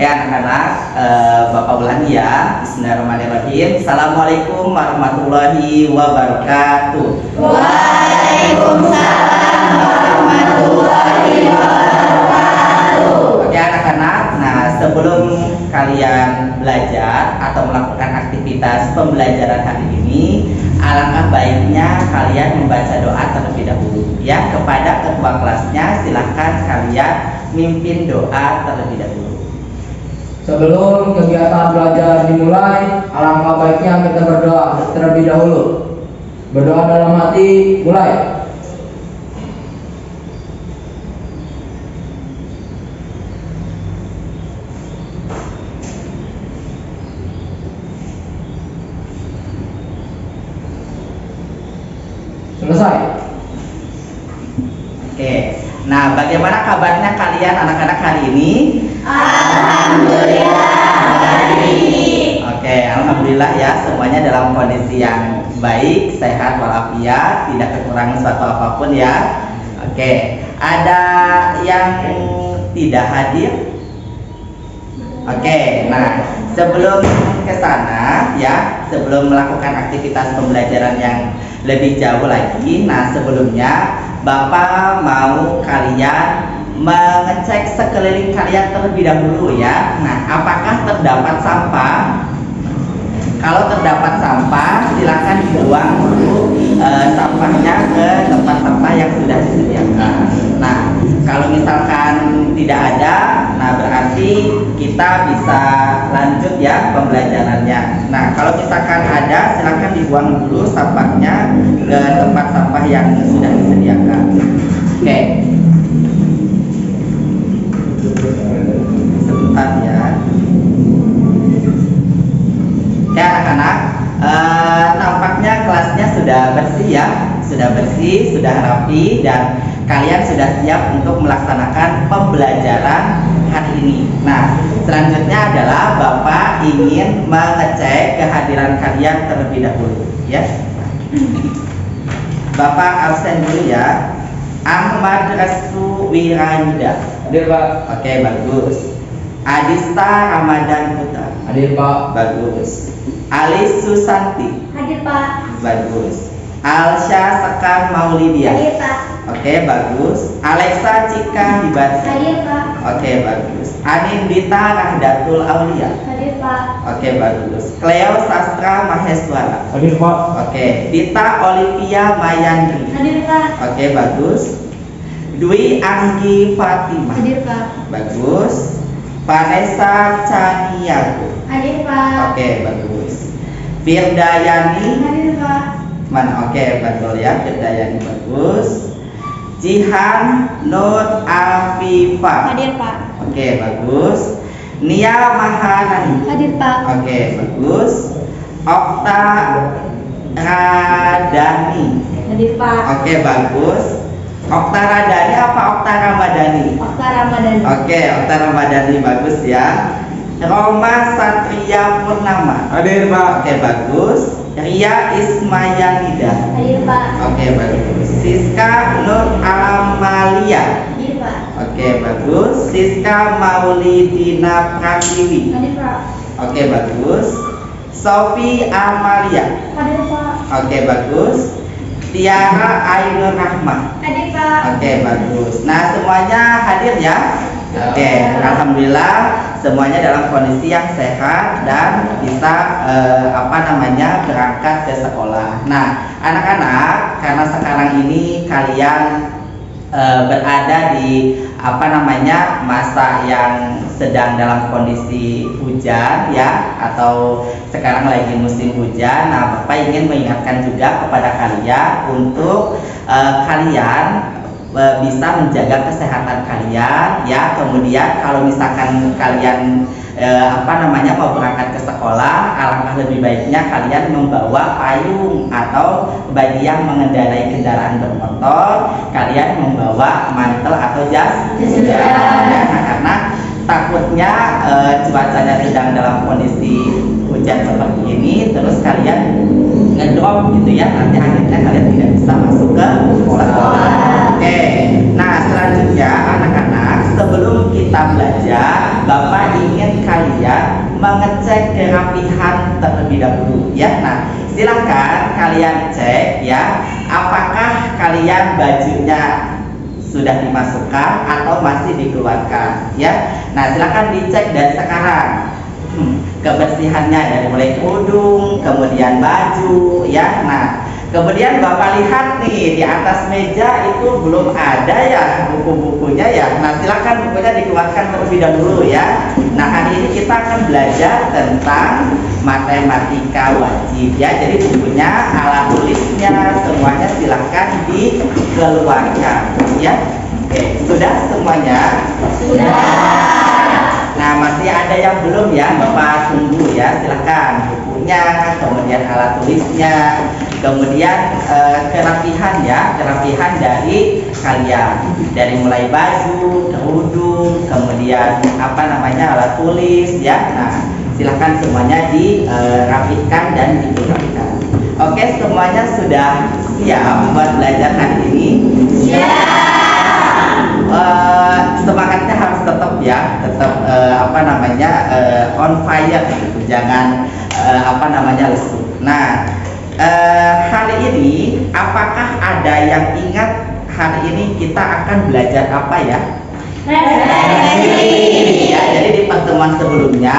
Ya anak-anak, Bapak ulangi ya. Bismillahirrahmanirrahim. Assalamualaikum warahmatullahi wabarakatuh. Waalaikumsalam warahmatullahi wabarakatuh. Oke anak-anak, nah sebelum kalian belajar atau melakukan aktivitas pembelajaran hari ini, alangkah baiknya kalian membaca doa terlebih dahulu ya. Kepada ketua kelasnya silahkan kalian mimpin doa terlebih dahulu. Sebelum kegiatan belajar dimulai, alangkah baiknya kita berdoa terlebih dahulu. Berdoa dalam hati, mulai. Selesai. Oke, nah bagaimana kabarnya kalian anak-anak hari ini? Alhamdulillah hari ini. Oke, alhamdulillah ya, semuanya dalam kondisi yang baik, sehat walafiat, tidak kekurangan suatu apapun ya. Oke, ada yang tidak hadir? Oke, nah sebelum ke sana ya, sebelum melakukan aktivitas pembelajaran yang lebih jauh lagi, nah sebelumnya Bapak mau kalian mengecek sekeliling kalian terlebih dahulu ya. Nah, apakah terdapat sampah? Kalau terdapat sampah, silakan dibuang dulu sampahnya ke tempat sampah yang sudah disediakan. Nah, kalau misalkan tidak ada, nah berarti kita bisa lanjut ya pembelajarannya. Nah, kalau misalkan ada, silakan dibuang dulu sampahnya ke tempat sampah yang sudah disediakan. Oke. Sebentar ya. Ya anak-anak, nampaknya kelasnya sudah bersih ya, sudah bersih, sudah rapi, dan kalian sudah siap untuk melaksanakan pembelajaran hari ini. Nah, selanjutnya adalah Bapak ingin mengecek kehadiran kalian terlebih dahulu, ya. Bapak absen dulu ya. Ahmad Restu Wirayuda. Hadir Pak. Oke, bagus. Adista Ramadan Putra. Hadir Pak. Bagus. Alis Susanti. Hadir Pak. Bagus. Alsya Sekar Maulidia. Hadir Pak. Oke, bagus. Alexa Cika Hibati. Hadir Pak. Oke, bagus. Anindita Rahdatul Aulia. Hadir Pak. Oke, bagus. Cleo Sastra Maheswara. Hadir Pak. Oke. Dita Olivia Mayandri. Hadir Pak. Oke, bagus. Dwi Anggi Fatimah. Hadir Pak. Bagus. Vanessa Chaniago. Hadir Pak. Oke, bagus. Firdayani. Hadir Pak. Mana? Oke, betul ya. Firdayani bagus. Jihan Nur Afifah. Hadir Pak. Oke, bagus. Nia Maharani. Hadir Pak. Oke, bagus. Okta Radani. Hadir Pak. Oke, bagus. Okta Radani apa Okta Ramadhani? Okta Ramadan. Oke, Okta Ramadhani bagus ya. Roma Satria Purnama. Hadir Pak. Oke, bagus. Ria Ismayanida. Hadir Pak. Oke, bagus. Siska Nur Amalia. Hadir Pak. Oke, bagus. Siska Maulidina Pratiwi. Hadir Pak. Oke, bagus. Sofi Amalia. Hadir Pak. Oke, bagus. Tiara Ainur Rahmah. Hadir Pak. Oke, bagus. Nah, semuanya hadir ya. Oke, alhamdulillah semuanya dalam kondisi yang sehat dan bisa berangkat ke sekolah. Nah, anak-anak, karena sekarang ini kalian berada di masa yang sedang dalam kondisi hujan ya, atau sekarang lagi musim hujan. Nah, Bapak ingin mengingatkan juga kepada kalian untuk kalian bisa menjaga kesehatan kalian ya. Kemudian kalau misalkan kalian mau berangkat ke sekolah, alangkah lebih baiknya kalian membawa payung, atau bagi yang mengendarai kendaraan bermotor kalian membawa mantel atau jas hujan ya. Nah, karena takutnya cuacanya sedang dalam kondisi hujan seperti ini, terus kalian ngedrop gitu ya, nanti akhirnya kalian tidak bisa masuk ke sekolah. Oke, nah selanjutnya anak-anak, sebelum kita belajar, Bapak ingin kerapihan terlebih dahulu ya. Nah, silakan kalian cek ya, apakah kalian bajunya sudah dimasukkan atau masih dikeluarkan ya. Nah, silakan dicek dari sekarang kebersihannya, dari mulai kerudung, kemudian baju ya. Nah, kemudian Bapak lihat nih di atas meja itu belum ada ya buku-bukunya ya. Nah, silakan bukunya dikeluarkan terlebih dahulu ya. Nah, hari ini kita akan belajar tentang matematika wajib ya. Jadi bukunya, alat tulisnya, semuanya silakan dikeluarkan ya. Oke, sudah semuanya? Sudah. Nah, masih ada yang belum ya, Bapak tunggu ya. Silakan bukunya, kemudian alat tulisnya, kemudian kerapihan ya, kerapihan dari kalian, dari mulai baju, kerudung, kemudian alat tulis ya. Nah, silakan semuanya dirapikan dan dikeluarkan. Oke, semuanya sudah siap buat belajar hari ini? Semangatnya harus tetap ya, tetap on fire gitu, jangan lesu. Nah, hari ini apakah ada yang ingat hari ini kita akan belajar apa ya? Ya, jadi di pertemuan sebelumnya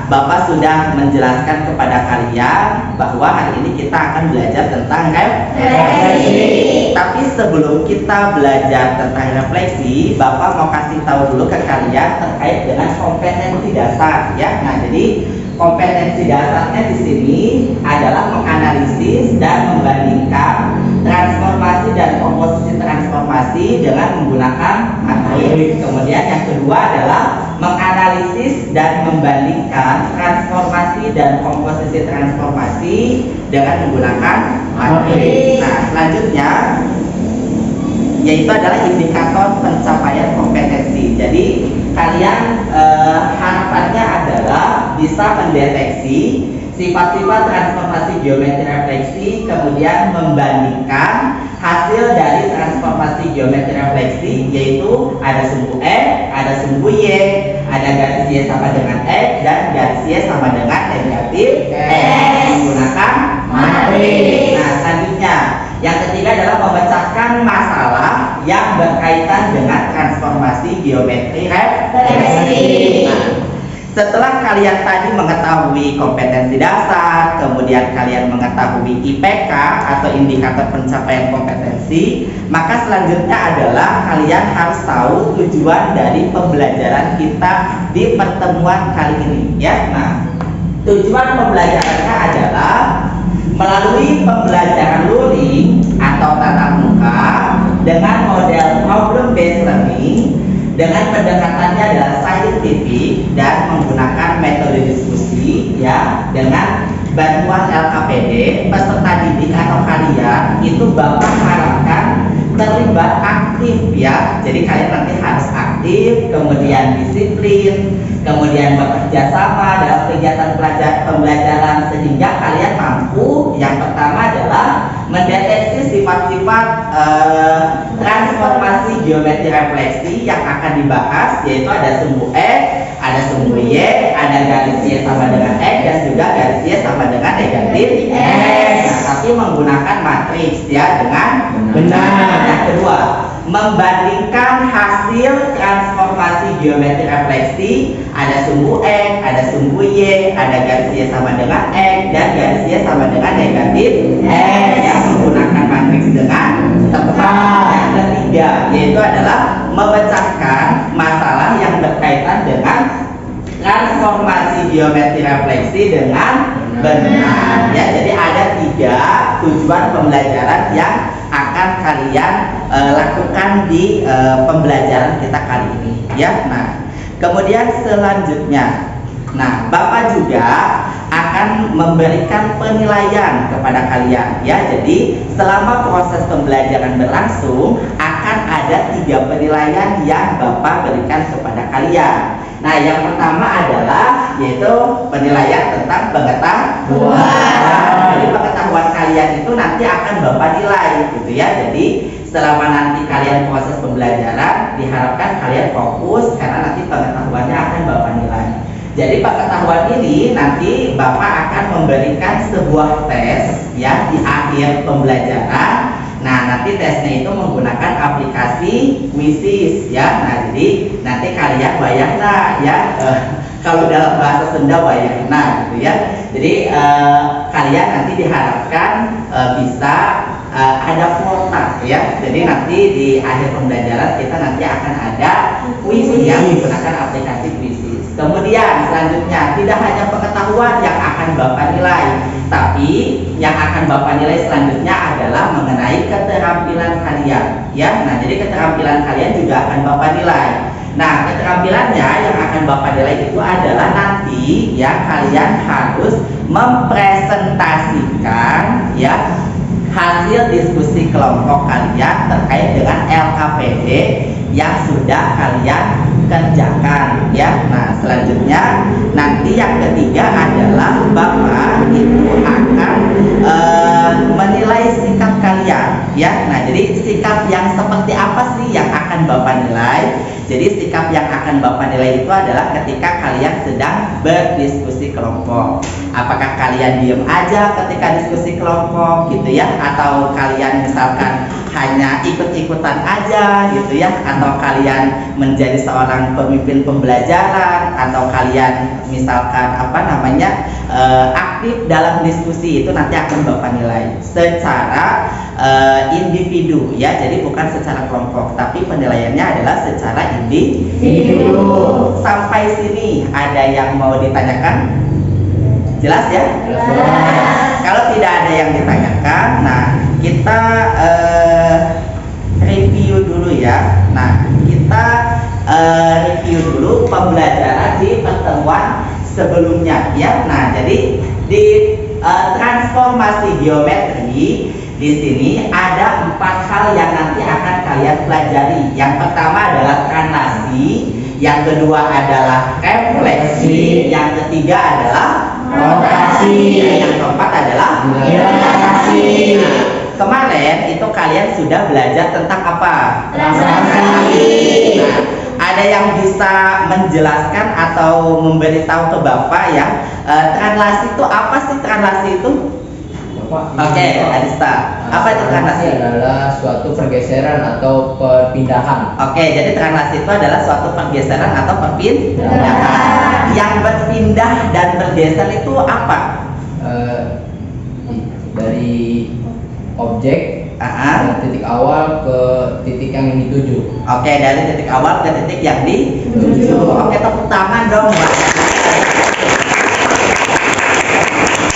Bapak sudah menjelaskan kepada kalian bahwa hari ini kita akan belajar tentang refleksi. Tapi sebelum kita belajar tentang refleksi, Bapak mau kasih tahu dulu ke kalian terkait dengan kompetensi dasar ya. Nah, jadi kompetensi dasarnya di sini adalah menganalisis dan membandingkan transformasi dan komposisi transformasi dengan menggunakan matriks. Kemudian yang kedua adalah menganalisis dan membandingkan transformasi dan komposisi transformasi dengan menggunakan matriks. Nah, selanjutnya yaitu adalah indikator pencapaian kompetensi. Jadi kalian harapannya adalah bisa mendeteksi sifat-sifat transformasi geometri refleksi, kemudian membandingkan hasil dari transformasi geometri refleksi, yaitu ada sumbu X, ada sumbu Y, ada garis Y sama dengan X, dan garis Y sama dengan negatif X menggunakan matriks. Nah, selanjutnya yang ketiga adalah memecahkan masalah yang berkaitan dengan transformasi geometri refleksi. Nah, setelah kalian tadi mengetahui kompetensi dasar, kemudian kalian mengetahui IPK atau indikator pencapaian kompetensi, maka selanjutnya adalah kalian harus tahu tujuan dari pembelajaran kita di pertemuan kali ini ya. Nah, tujuan pembelajarannya adalah melalui pembelajaran luring atau tatap muka dengan model problem based learning, dengan pendekatannya adalah saintifik dan menggunakan metode diskusi ya, dengan bantuan LKPD, peserta didik atau kalian itu Bapak harapkan terlibat aktif ya. Jadi kalian nanti harus aktif, kemudian disiplin, kemudian bekerja sama dalam kegiatan pembelajaran sehingga kalian mampu yang pertama adalah mendeteksi sifat-sifat transformasi geometri refleksi yang akan dibahas, yaitu ada sumbu X, ada sumbu Y, ada garis Y sama dengan X, dan juga garis Y sama dengan negatif X. Nah, tapi menggunakan matriks ya dengan benar. Yang kedua, membandingkan hasil transformasi geometri refleksi, ada sumbu X, ada sumbu Y, ada garis Y sama dengan X, dan garis Y sama dengan negatif X yang menggunakan matriks dengan tepat. Yang ketiga yaitu adalah memecahkan masalah yang berkaitan dengan transformasi geometri refleksi dengan benar ya. Jadi ada 3 tujuan pembelajaran yang akan kalian lakukan di pembelajaran kita kali ini ya. Nah, kemudian selanjutnya, nah Bapak juga akan memberikan penilaian kepada kalian ya. Jadi selama proses pembelajaran berlangsung akan ada 3 penilaian yang Bapak berikan kepada kalian. Nah, yang pertama adalah yaitu penilaian tentang pengetahuan. Jadi pengetahuan kalian itu nanti akan Bapak nilai gitu ya. Jadi selama nanti kalian proses pembelajaran diharapkan kalian fokus karena nanti pengetahuannya akan Bapak nilai. Jadi pengetahuan ini nanti Bapak akan memberikan sebuah tes ya di akhir pembelajaran. Nah, nanti tesnya itu menggunakan aplikasi Quizzes ya. Nah, jadi nanti kalian bayanglah ya kalau dalam bahasa Sunda bayangna gitu ya. Jadi kalian nanti diharapkan bisa ada kuota ya. Jadi nanti di akhir pembelajaran kita nanti akan ada kuis yang menggunakan aplikasi Quizzes. Kemudian selanjutnya tidak hanya pengetahuan yang akan Bapak nilai, tapi yang akan Bapak nilai selanjutnya adalah mengenai keterampilan kalian ya. Nah, jadi keterampilan kalian juga akan Bapak nilai. Nah, keterampilannya yang akan Bapak nilai itu adalah nanti ya kalian harus mempresentasikan ya hasil diskusi kelompok kalian terkait dengan LKPD yang sudah kalian kerjakan ya. Nah, selanjutnya nanti yang ketiga adalah Bapak itu akan menilai sikap kalian ya. Nah, jadi sikap yang seperti apa sih yang akan Bapak nilai? Jadi sikap yang akan Bapak nilai itu adalah ketika kalian sedang berdiskusi kelompok. Apakah kalian diem aja ketika diskusi kelompok gitu ya, atau kalian misalkan hanya ikut-ikutan aja gitu ya, atau kalian menjadi seorang pemimpin pembelajaran, atau kalian misalkan aktif dalam diskusi. Itu nanti akan Bapak nilai secara individu ya, jadi bukan secara kelompok, tapi penilaiannya adalah secara individu. Sampai sini ada yang mau ditanyakan? Jelas ya? Kalau tidak ada yang ditanyakan, nah kita review dulu ya. Nah, kita review dulu pembelajaran di pertemuan sebelumnya ya. Nah, jadi di transformasi geometri di sini ada 4 hal yang nanti akan kalian pelajari. Yang pertama adalah translasi, yang kedua adalah refleksi, yang ketiga adalah rotasi, yang keempat adalah dilatasi. Kemarin itu kalian sudah belajar tentang apa? Translasi. Nah, ada yang bisa menjelaskan atau memberitahu ke Bapak ya, translasi itu apa sih? Translasi itu? Oke, Adista. Apa itu translasi? Adalah suatu pergeseran atau perpindahan. Oke, jadi translasi itu adalah suatu pergeseran atau perpindahan. Yang berpindah dan bergeser itu apa? Dari objek dari titik awal ke titik yang dituju. Oke, dari titik awal ke titik yang dituju. Oke, tepuk tangan dong, Mbak.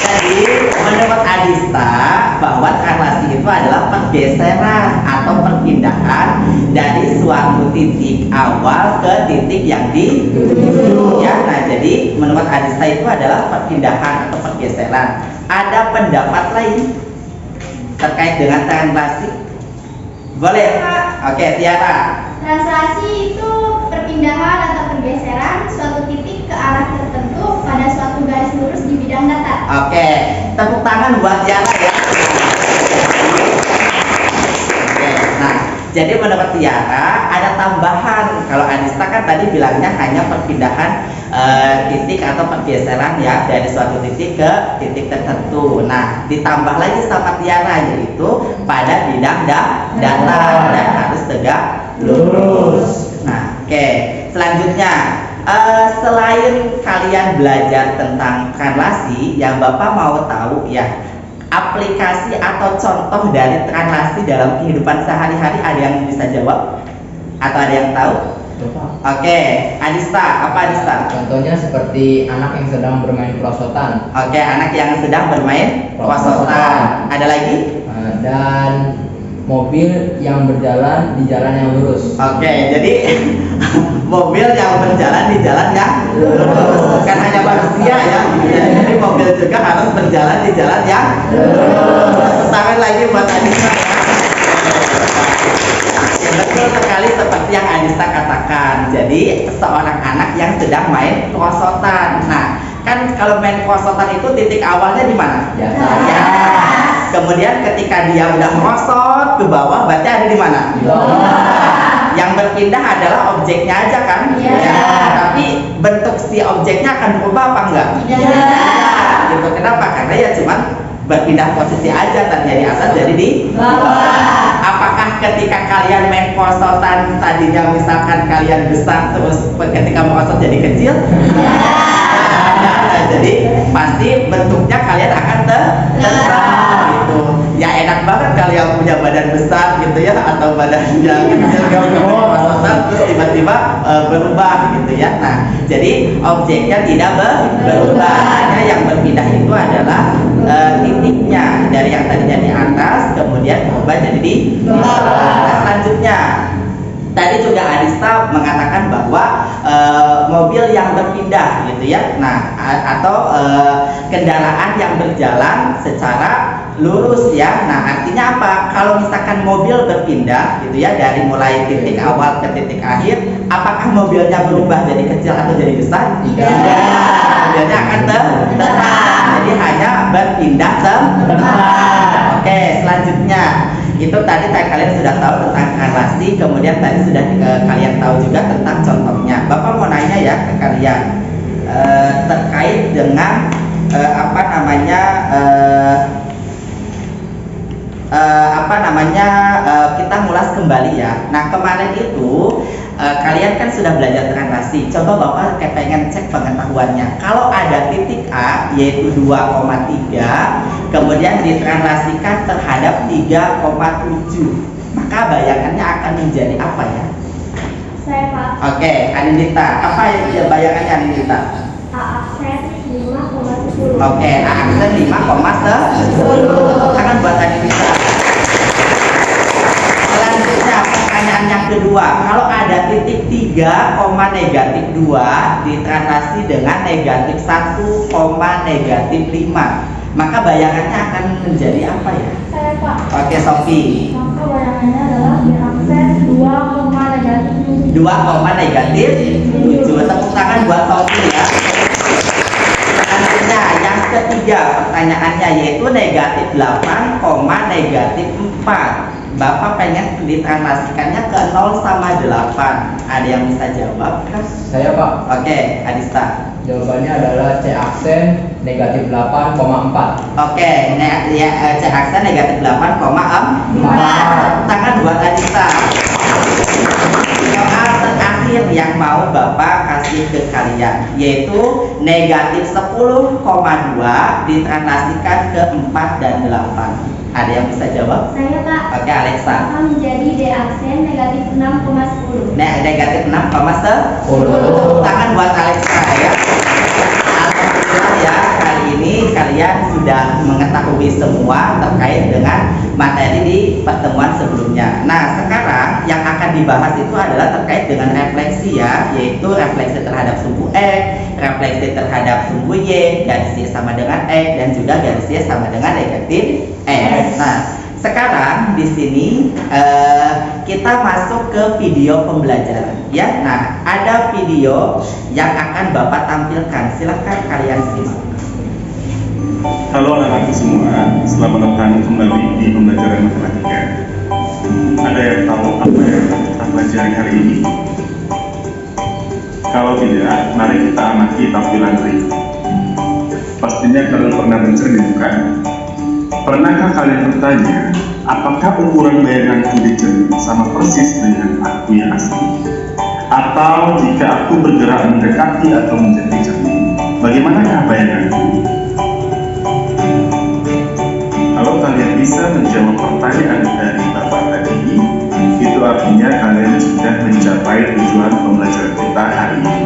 Jadi menurut Adista bahwa translasi itu adalah pergeseran atau perpindahan dari suatu titik awal ke titik yang dituju ya. Nah, jadi menurut Adista itu adalah perpindahan atau pergeseran. Ada pendapat lain terkait dengan translasi? Boleh? Oke, Tiara. Translasi itu perpindahan atau pergeseran suatu titik ke arah tertentu pada suatu garis lurus di bidang datar. Oke, tepuk tangan buat Tiara ya. Oke, nah, jadi menurut Tiara ada tambahan. Kalau Adista kan tadi bilangnya hanya perpindahan titik atau pergeseran ya dari suatu titik ke titik tertentu. Nah, ditambah lagi sama Tiara, yaitu pada bidang datar dan harus tegak lurus. Nah, oke. Selanjutnya, selain kalian belajar tentang translasi, yang Bapak mau tahu ya, aplikasi atau contoh dari translasi dalam kehidupan sehari-hari, ada yang bisa jawab? Atau ada yang tahu? Oke, Adista, apa Adista? Contohnya seperti anak yang sedang bermain perosotan. Oke, anak yang sedang bermain perosotan. Ada lagi? Dan mobil yang berjalan di jalan yang lurus. Oke, jadi mobil yang berjalan di jalan yang lurus. Bukan hanya manusia ya. Jadi mobil juga harus berjalan di jalan yang lurus. Tangan lagi buat Adista ya. Betul sekali seperti yang Adista katakan. Jadi seorang anak yang sedang main perosotan. Nah, kan kalau main perosotan itu titik awalnya di mana? Ya. Kemudian ketika dia udah merosot ke bawah, berarti ada di mana? Di bawah. Yang berpindah adalah objeknya aja kan? Iya. Ya. Tapi bentuk si objeknya akan berubah apa enggak? Tidak. Gitu. Kenapa? Karena ya cuman berpindah posisi aja, tadi di atas jadi di Bawah. Apakah ketika kalian main posotan tadinya misalkan kalian besar terus ketika merosot jadi kecil? Nah, jadi pasti bentuknya kalian akan tetap gitu. Ya enak banget kalian punya badan besar gitu ya, atau badan yang kecil posotan terus tiba-tiba berubah gitu ya. Nah, jadi objeknya tidak berubah, hanya yang berpindah itu adalah titiknya dari yang tadinya di atas kemudian berubah jadi di bawah. Nah, selanjutnya tadi juga Adista mengatakan bahwa mobil yang berpindah gitu ya, nah atau kendaraan yang berjalan secara lurus ya. Nah, artinya apa? Kalau misalkan mobil berpindah gitu ya dari mulai titik awal ke titik akhir, apakah mobilnya berubah jadi kecil atau jadi besar? Tidak. Mobilnya akan tetap. Jadi hanya berpindah tempat. Oke, selanjutnya itu tadi kalian sudah tahu tentang relasi, kemudian tadi sudah kalian tahu juga tentang contohnya. Bapak mau nanya ya ke kalian terkait dengan kita ngulas kembali ya. Nah, kemarin itu kalian kan sudah belajar relasi. Coba Bapak kayak pengen cek pengetahuannya. Kalau ada titik A yaitu 2,3, kemudian ditranslasikan terhadap 3,7, maka bayangannya akan menjadi apa ya? Saya Pak. Oke, Anindita, apa yang bayangannya Anindita? A aksen 5,10. Oke, A aksen 5,10. Tangan buat Anindita. Selanjutnya pertanyaan yang kedua, kalau ada titik 3, negatif 2 ditranslasi dengan negatif 1, negatif 5, maka bayangannya akan menjadi apa ya? Saya Pak. Oke, Sofi. Maka bayangannya adalah di aksen 2,-7. 2,-7. Tepuk tangan buat Sofi ya. Selanjutnya yang ketiga pertanyaannya yaitu negatif 8, negatif 4. Bapak pengen ditranslasikannya ke 0 sama 8. Ada yang bisa jawab? Saya Pak. Oke, Adista. Jawabannya adalah C aksen negatif 8,4. Oke, C aksen negatif 8,4. Tangan buat Adista. Soal terakhir yang mau Bapak kasih ke kalian yaitu negatif 10,2 ditranslasikan ke 4 dan 8. Ada yang bisa jawab? Saya Pak. Oke, Alexa. Akan menjadi D aksen negatif 6,10. Negatif 6,10. Tangan buat Alexa ya. Alhamdulillah ya, kali ini kalian sudah mengetahui semua terkait dengan materi di pertemuan sebelumnya. Nah, sekarang yang akan dibahas itu adalah terkait dengan refleksi ya, yaitu refleksi terhadap sumbu X, refleksi terhadap sumbu Y, garis Y sama dengan X, dan juga garis Y sama dengan negatif X. Nah, sekarang di sini kita masuk ke video pembelajaran ya. Nah, ada video yang akan Bapak tampilkan. Silahkan kalian simak. Halo anak-anak semua, selamat datang kembali di pembelajaran matematika. Ada yang tahu apa yang kita pelajari hari ini? Kalau tidak, mari kita amati tampilan berikut. Pastinya kalian pernah mencari bukan? Pernahkah kalian bertanya, apakah ukuran bayanganku di cermin sama persis dengan aku yang asli? Atau jika aku bergerak mendekati atau menjadi cermin, bagaimanakah bayanganku? Kalau kalian bisa menjawab pertanyaan dari Bapak tadi, itu artinya kalian sudah mencapai tujuan pembelajaran kita hari ini.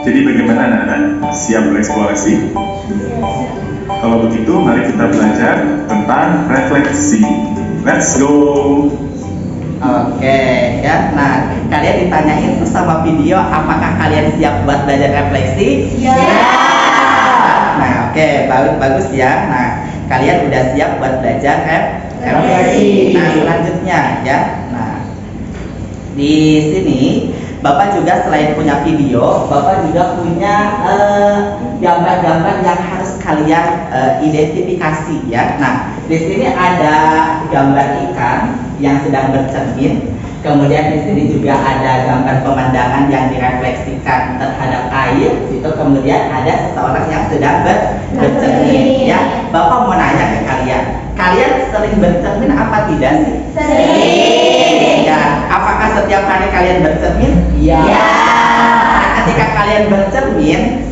Jadi bagaimana anak-anak? Siap bereksplorasi? Kalau begitu, mari kita belajar tentang refleksi. Let's go! Oke ya, nah kalian ditanyain tuh sama video, apakah kalian siap buat belajar refleksi? Ya. Nah, oke, bagus ya. Nah, kalian udah siap buat belajar refleksi. Nah, selanjutnya ya. Nah, di sini Bapak juga selain punya video, Bapak juga punya gambar-gambar yang harus kalian identifikasi ya. Nah, di sini ada gambar ikan yang sedang bercermin, Kemudian di sini juga ada gambar pemandangan yang direfleksikan terhadap air. Itu kemudian ada seseorang yang sedang bercermin. Ya, Bapak mau nanya ke kalian sering bercermin apa tidak sih? Sering. Ya, apakah setiap hari kalian bercermin? Iya. Nah, ketika kalian bercermin,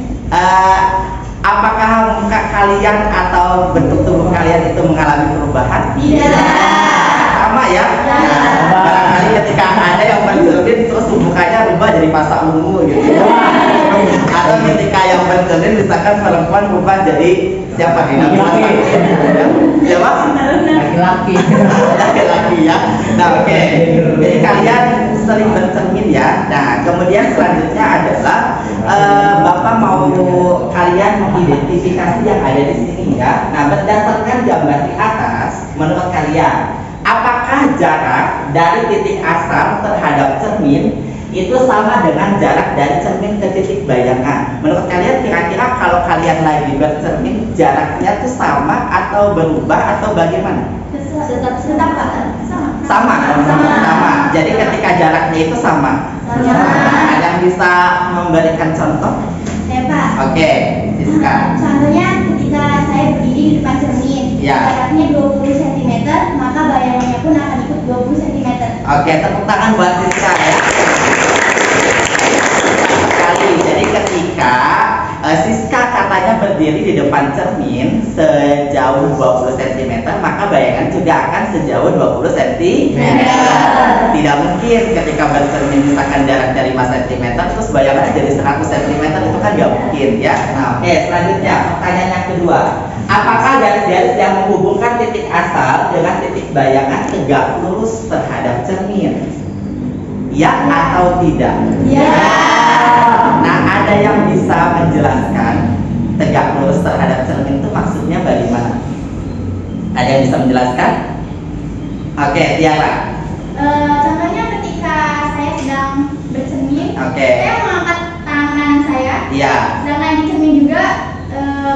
apakah muka kalian atau bentuk tubuh kalian itu mengalami perubahan? Tidak. Sama ya? Nah, barangkali ketika ada yang bercermin terus mukanya rubah jadi pasak ungu gitu. Atau ketika yang bercermin misalkan perempuan rubah jadi siapa nih namanya? Siapa? Laki-laki. Laki-laki ya. Nah, oke. Jadi kalian sering bercermin ya. Nah, kemudian selanjutnya adalah Bapak mau kalian mengidentifikasi yang ada di sini ya. Nah, berdasarkan gambar di atas, menurut kalian apakah jarak dari titik asal terhadap cermin itu sama dengan jarak dari cermin ke titik bayangan? Menurut kalian kira-kira kalau kalian lagi bercermin jaraknya itu sama atau berubah atau bagaimana? Sama. Jadi ketika jaraknya itu sama. Ada yang bisa memberikan contoh? Saya Pak. Oke, Siska. Contohnya ketika saya berdiri di depan cermin, Ya. jaraknya 20 cm, maka bayangannya pun akan ikut 20 cm. Oke, tepuk tangan buat Siska ya. Sekali. Jadi ketika Siska katanya berdiri di depan cermin sejauh 20 cm, maka bayangan juga akan sejauh 20 cm. Tidak mungkin ketika bercermin misalkan jarak dari 5 cm terus bayangannya jadi 100 cm, itu kan nggak mungkin ya. Nah, oke, selanjutnya pertanyaan yang kedua. Apakah garis-garis yang menghubungkan titik asal dengan titik bayangan tegak lurus terhadap cermin? Ya atau tidak? Ya. Nah, ada yang bisa menjelaskan tegak lurus terhadap cermin itu maksudnya bagaimana? Ada yang bisa menjelaskan? Oke, Tiara. Contohnya ketika saya sedang bercermin, Oke. saya mengangkat tangan kanan saya, Iya. sedangkan di cermin juga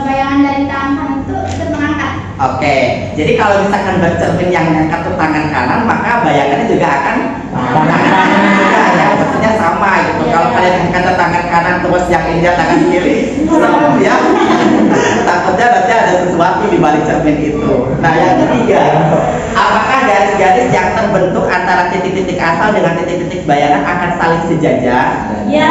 bayangan dari tangan kanan itu ikut mengangkat. Oke. Jadi kalau misalkan bercermin yang angkat tuh tangan kanan, maka bayangannya juga akan tangan kanan juga ya. Maksudnya sama gitu. Kalau kalian angkat tangan kanan terus yang ini tangan kiri, serem ya. Takutnya nanti ada sesuatu di balik cermin itu. Nah, yang ketiga, apakah garis-garis yang terbentuk antara titik-titik asal dengan titik-titik bayangan akan saling sejajar? Ya.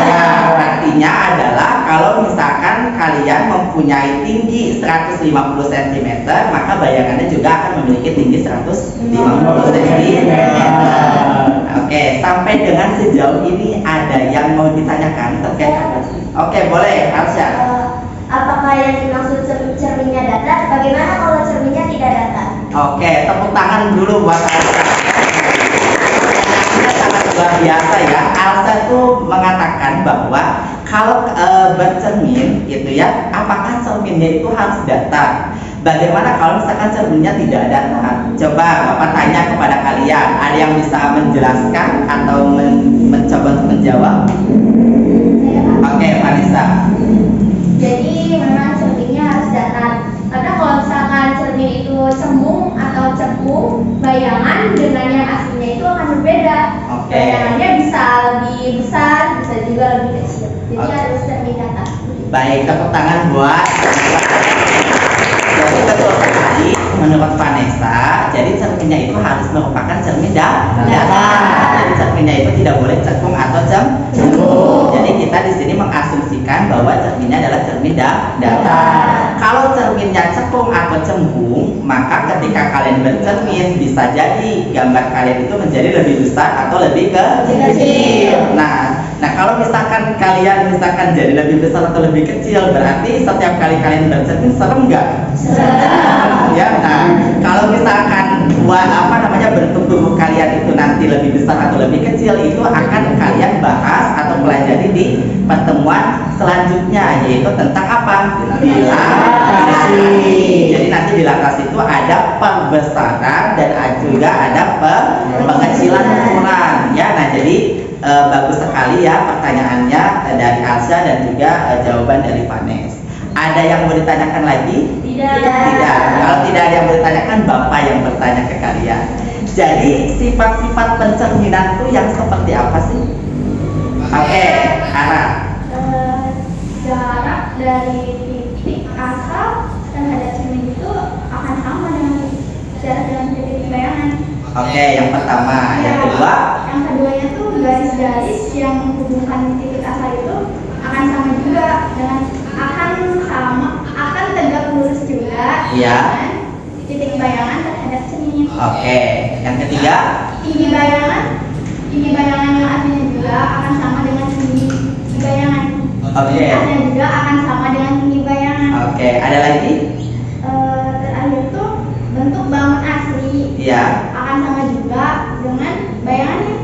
Ya, artinya adalah kalau misalkan kalian mempunyai tinggi 150 cm, maka bayangannya juga akan memiliki tinggi 150 cm. Oke, sampai dengan sejauh ini ada yang mau ditanyakan terkait apa? Oke, boleh, Arsya. Apakah yang dimaksud cerminnya datar? Bagaimana kalau cerminnya tidak datar? Oke, tepuk tangan dulu buat Alsa. Ini sangat luar biasa ya. Alsa tuh mengatakan bahwa kalau bercermin gitu ya, apakah cerminnya itu harus datar? Bagaimana kalau misalkan cerminnya tidak datar? Coba Bapak tanya kepada kalian, ada yang bisa menjelaskan atau mencoba untuk menjawab? Oke, Vanessa. Jadi memang cerminnya harus datar. Karena kalau misalkan cermin itu cembung atau cekung, bayangan dengan yang aslinya itu akan berbeda. Oke. Bayangannya bisa lebih besar, bisa juga lebih kecil. Jadi Oke. harus cermin datar. Baik, tepuk tangan buat. Jadi betul sekali menurut Vanessa. Jadi cerminnya itu harus merupakan cermin datar. Jadi cerminnya itu tidak boleh cekung atau cembung. Jadi kita di sini mengasumsikan bahwa cerminnya adalah cermin datar. Kalau cerminnya cekung atau cembung, maka ketika kalian bercermin bisa jadi gambar kalian itu menjadi lebih besar atau lebih kecil. Nah kalau misalkan kalian jadi lebih besar atau lebih kecil, berarti setiap kali kalian bercermin serem nggak? Serem. Ya, nah kalau misalkan bentuk tubuh kalian itu nanti lebih besar atau lebih kecil, itu akan kalian bahas atau pelajari di pertemuan selanjutnya, yaitu tentang apa? Dilatasi. Jadi nanti dilatasi itu ada pembesaran dan juga ada pengecilan ukuran. Ya, nah jadi bagus sekali ya pertanyaannya dari Alsa dan juga jawaban dari Vanes. Ada yang mau ditanyakan lagi? Tidak. Tidak. Kalau tidak ada yang mau ditanyakan, Bapak yang bertanya ke kalian. Jadi sifat-sifat pencerminan itu yang seperti apa sih? Oke, Ana. Jarak dari titik asal terhadap cermin itu akan sama dengan jarak dengan titik bayangan. Oke, yang pertama, yang kedua. Yang keduanya tuh garis-garis yang menghubungkan titik asal itu akan sama juga dengan akan tegak lurus juga Iya. dengan titik bayangan terhadap cermin. Oke, yang ketiga. Tinggi bayangan yang aslinya juga akan sama dengan tinggi bayangan. Oke. Aslinya juga akan sama dengan tinggi bayangan. Oke, ada lagi? Terakhir tuh bentuk bangun asli Iya. akan sama juga dengan bayangannya.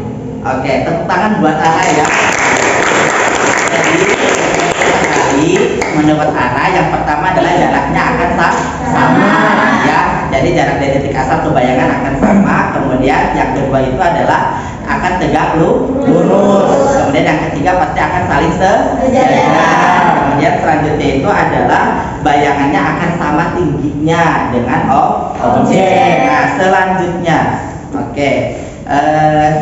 Oke, tepuk tangan buat Ana ya. Jadi menurut Ana yang pertama adalah jaraknya akan sama ya. Jadi jarak dari titik asal ke bayangan akan sama. Kemudian yang kedua itu adalah akan tegak lurus. Kemudian yang ketiga pasti akan saling sejajar. Kemudian selanjutnya itu adalah bayangannya akan sama tingginya dengan objek. Nah, selanjutnya, oke,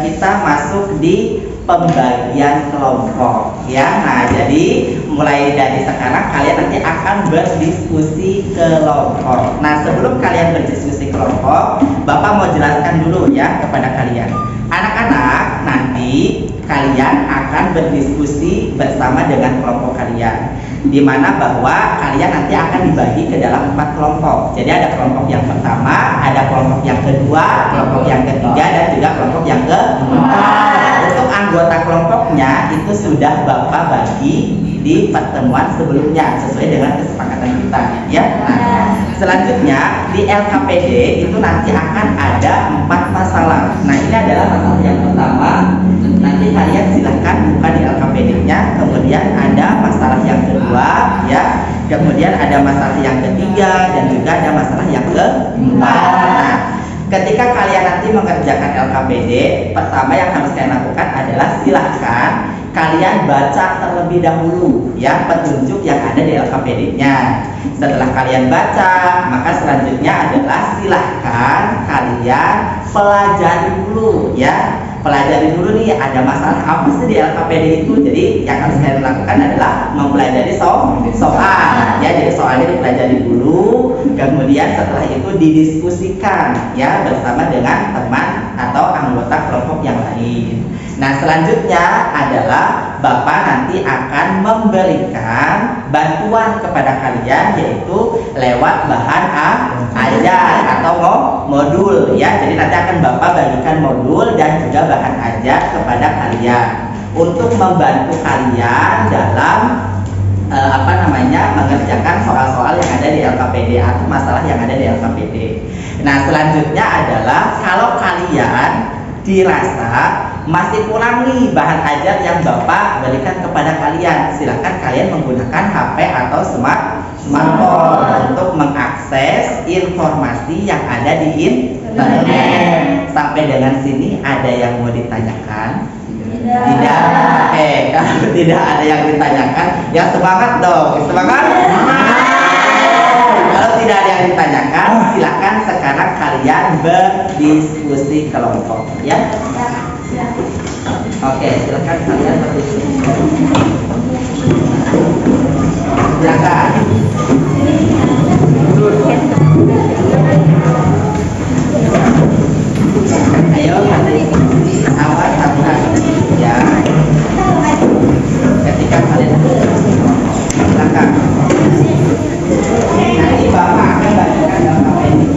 kita masuk di pembagian kelompok ya. Nah, jadi mulai dari sekarang kalian nanti akan berdiskusi kelompok. Nah, sebelum kalian berdiskusi kelompok, Bapak mau jelaskan dulu ya kepada kalian. Anak-anak, nanti kalian akan berdiskusi bersama dengan kelompok kalian, di mana bahwa kalian nanti akan dibagi ke dalam 4 kelompok. Jadi ada kelompok yang pertama, ada kelompok yang kedua, kelompok yang ketiga, dan juga kelompok yang keempat. Untuk anggota kelompoknya itu sudah Bapak bagi di pertemuan sebelumnya sesuai dengan kesepakatan kita ya. Nah, selanjutnya di LKPD itu nanti akan ada 4 masalah. Nah, ini adalah masalah yang pertama. Nanti kalian silahkan buka di LKPD-nya. Kemudian ada masalah yang kedua ya. Kemudian ada masalah yang ketiga dan juga ada masalah yang keempat. Nah, ketika kalian nanti mengerjakan LKPD, pertama yang harus kalian lakukan adalah silahkan kalian baca terlebih dahulu ya petunjuk yang ada di LKPD-nya. Setelah kalian baca, maka selanjutnya adalah silahkan kalian pelajari dulu ya. Pelajari dulu nih ada masalah apa sih di LKPD itu. Jadi yang harus kalian lakukan adalah mempelajari soal ya. Jadi soalnya dipelajari dulu, kemudian setelah itu didiskusikan ya bersama dengan teman atau anggota kelompok yang lain. Nah, selanjutnya adalah Bapak nanti akan memberikan bantuan kepada kalian, yaitu lewat bahan ajar atau modul ya. Jadi nanti akan Bapak bagikan modul dan juga bahan ajar kepada kalian untuk membantu kalian dalam mengerjakan soal-soal yang ada di LKPD atau masalah yang ada di LKPD. Nah, selanjutnya adalah kalau kalian dirasa masih kurang nih bahan ajar yang Bapak berikan kepada kalian, silakan kalian menggunakan HP atau smartphone untuk mengakses informasi yang ada di internet. Sampai dengan sini ada yang mau ditanyakan? Tidak. Oke, kalau tidak ada yang ditanyakan, ya semangat dong, semangat. Kalau tidak ada yang ditanyakan, silakan sekarang kalian berdiskusi kelompok, ya. Oke, silakan kalian berdiskusi. Silakan. Ayo, awas satu-satu, ya. Ketika kalian berdiskusi kelompok, silakan. Nanti Bapak akan bagikan dalam ini.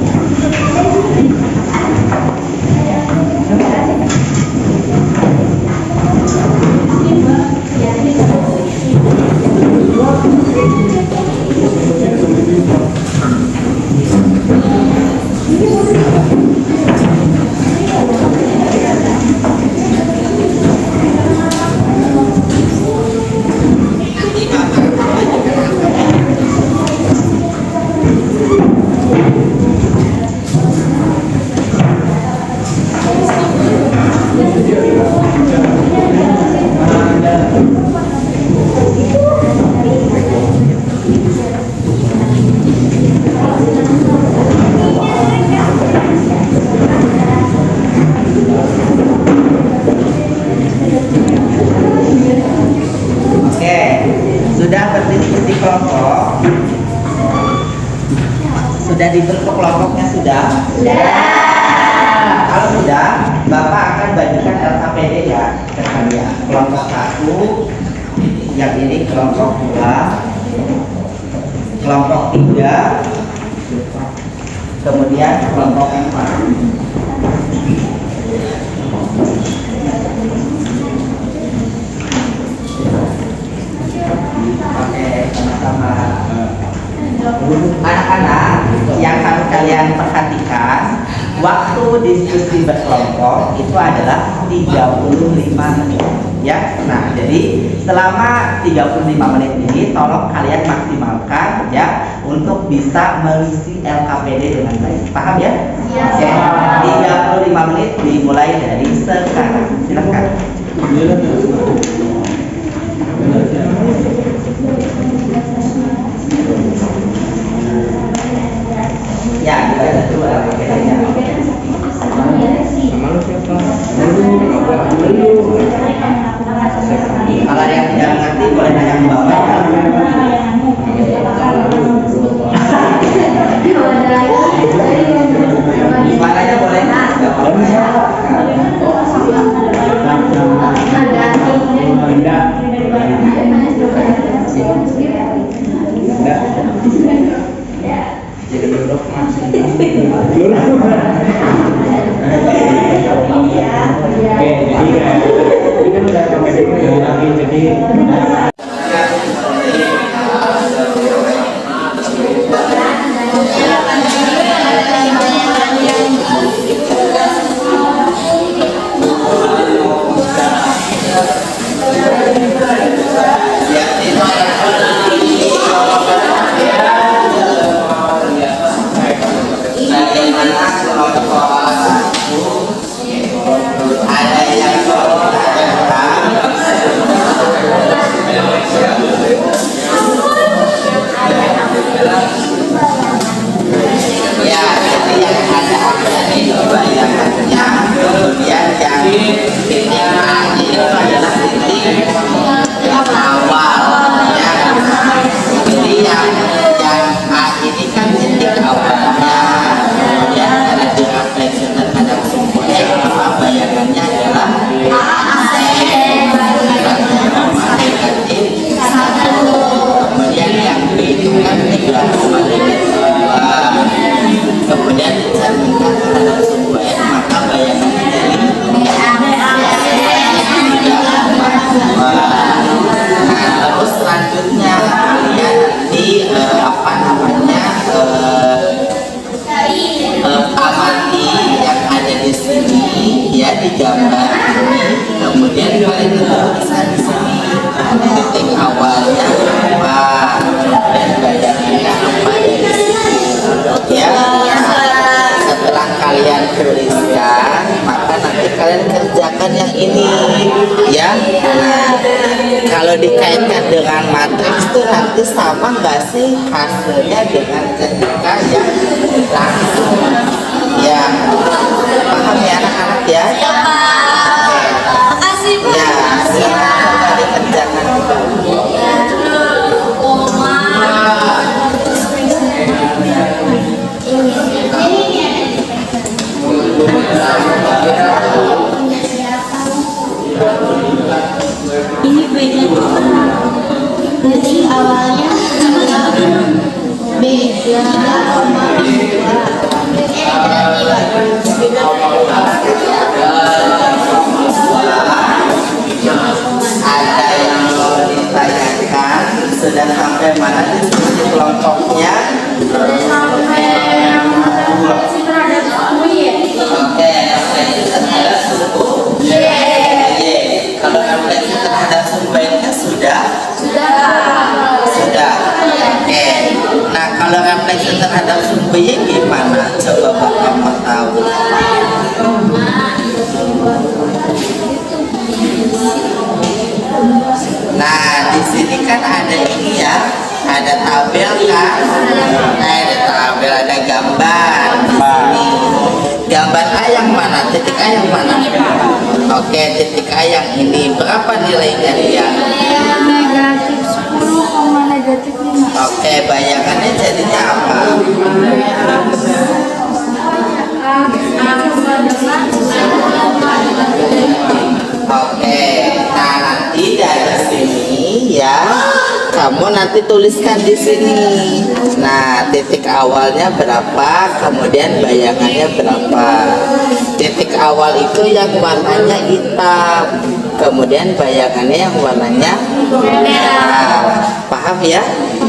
Sudah dibentuk kelompoknya sudah? Kalau sudah, Bapak akan bagikan LKPD ya ke kalian. Kelompok 1, yang ini kelompok 2, kelompok 3, kemudian kelompok 4. Oke, sama-sama. Anak-anak yang harus kalian perhatikan, waktu diskusi berkelompok itu adalah 35 menit ya. Nah, jadi selama 35 menit ini tolong kalian maksimalkan ya untuk bisa mengisi LKPD dengan baik. Paham ya? Oke. 35 menit dimulai dari sekarang. Silakan. Ya, kita ada dua LKPD-nya. Kalau yang tidak mengerti boleh nanya ke Bapak ya. Gimana boleh? Enggak jadi duduk masih gambar kemudian kalian tuliskan di sini titik awalnya apa dan bayangannya apa dari sini ya. Setelah kalian tuliskan maka nanti kalian kerjakan yang ini ya. Nah, kalau dikaitkan dengan matriks tuh nanti sama nggak sih hasilnya dengan ketika yang langsung ya. Paham ya anak-anak ya? Ya Pak. Makasih Pak. Ya, silakan coba dikerjakan dulu. Ini beda. Jadi awalnya beda. Ada yang mau ditanyakan? Sudah sampai mana diskusi kelompoknya? Oke, terhadap suku. Kalau refleksi terhadap sumbernya sudah. Oke. Nah, kalau refleksi terhadap sumbernya gimana? Coba Bapak mau tahu. Nah, di sini kan ada ini ya, ada tabel kan? Ada tabel, ada gambar di sini. Gambar A yang mana? Titik A yang mana? Oke, titik A yang ini. Berapa nilainya dia? -10, -5. Oke, bayangannya jadinya apa? nanti tuliskan di sini. Nah, titik awalnya berapa, kemudian bayangannya berapa. Titik awal itu yang warnanya hitam, kemudian bayangannya yang warnanya merah. Paham ya?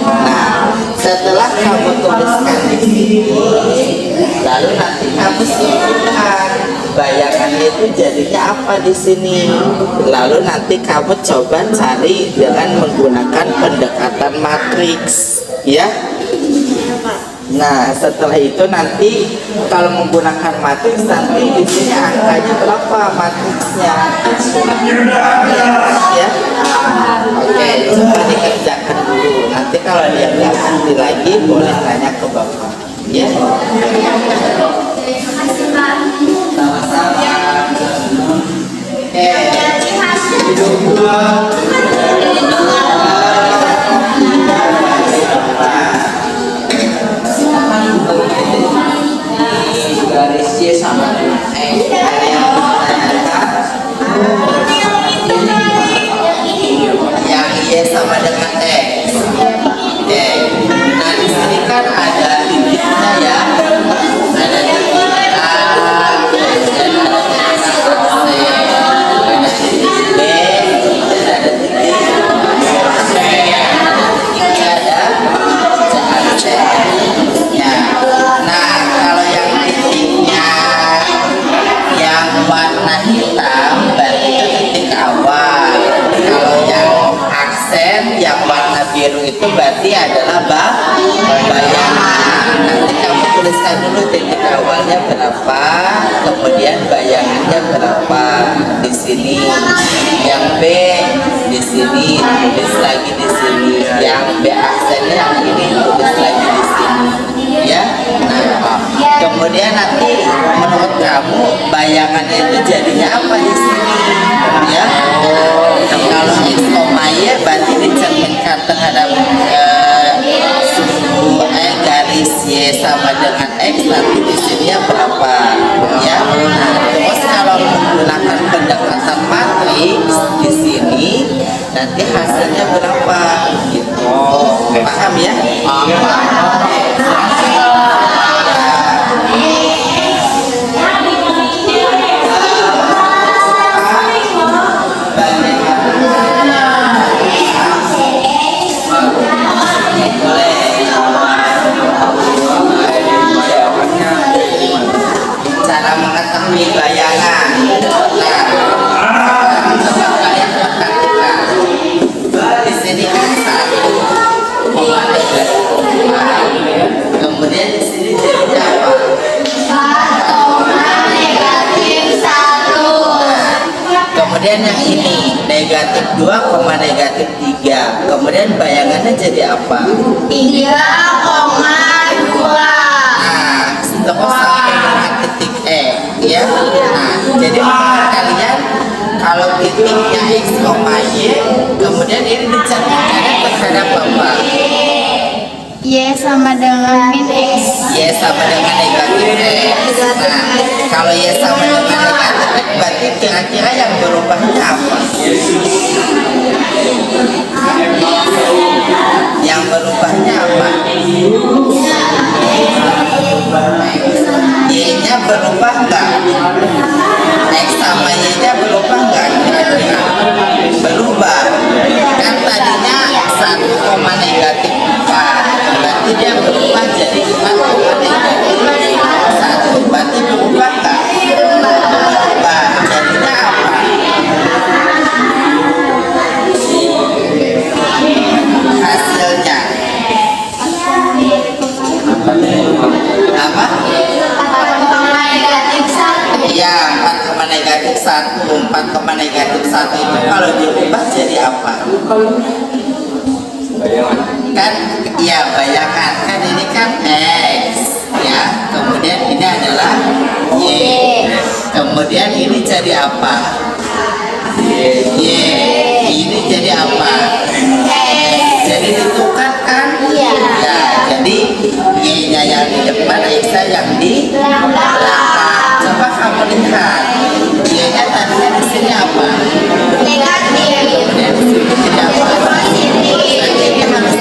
Nah, setelah kamu tuliskan di sini, lalu nanti kamu simpulkan bayangannya itu jadinya apa di sini. Lalu nanti kamu coba cari dengan menggunakan pendekatan matriks, ya. Nah, setelah itu nanti kalau menggunakan matriks nanti di sini angkanya berapa matriksnya? Ya. Oke, coba dikerjakan dulu. Nanti kalau dia nggak ngerti lagi boleh tanya ke Bapak. Ya. Sama-sama. Oke. Hidup dua. Garis Y sama dengan X. Yang Y sama dengan X. Oke. Nah, di sini kan ada titiknya ya. Ada titik A, dan ada titik C, ada titik B, dan ada titik C. Ada C. Ya. Nah, kalau yang titiknya yang warna hitam berarti itu titik awal. Kalau yang aksen yang warna biru itu berarti adalah bayangan. Nanti kamu tuliskan dulu titik awalnya berapa, kemudian bayangannya berapa di sini. Yang B di sini, tulis lagi di sini. Yang B aksennya yang ini, tulis lagi di sini. Ya. Nah, kemudian nanti menurut kamu bayangannya itu jadinya apa di sini? Ya. Kalau X, Y berarti dicerminkan terhadap sumbu garis Y sama dengan X, nanti di sini berapa? Ya. Nah, terus kalau menggunakan pendekatan matriks di sini nanti hasilnya berapa? Gitu. Paham ya? Cara mengetahui bayangan. Nah, coba kalian perhatikan. Di sini kan 1,5. Kemudian di sini jadi apa? 1,-1. Kemudian yang ini negatif 2, -3. Kemudian bayangannya jadi apa? 3,2. Terus sampai dengan titik E, ya. Nah, jadi menurut kalian kalau titiknya X, Y, kemudian ini dicerminkannya terhadap apa? Y sama dengan min X. Y sama dengan negatif X. Nah, kalau Y sama dengan negatif X, berarti kira-kira yang berubahnya apa? Yang berubahnya apa? Y-nya berubah nggak? X sama Y-nya berubah nggak? Kira-kira berubah. Kan tadinya 1,-4, berarti dia berubah jadi 4,-1. Berarti berubah nggak? Berubah. Jadinya apa? Hasilnya apa? Ya, 4,-1. 4,-1 itu kalau diubah jadi apa? Kan ya bayangan, kan ini kan X ya, kemudian ini adalah Y, kemudian ini jadi apa? Y, ini jadi apa? Jadi ditukar kan? Ya, jadi Y-nya yang di depan, X-nya yang di belakang. Coba kamu lihat, Y-nya tadinya di sini apa? Negatif. Kemudian di sini jadi apa? Ini harus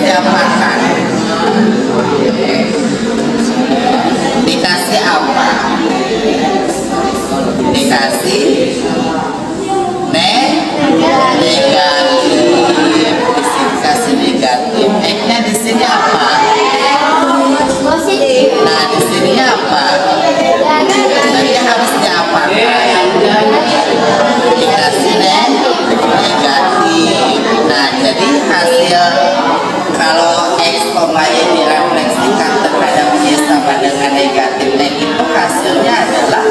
hasilnya negatif. Nah, jadi hasil kalau X, Y direfleksikan terhadap Y sama dengan negatifnya itu hasilnya adalah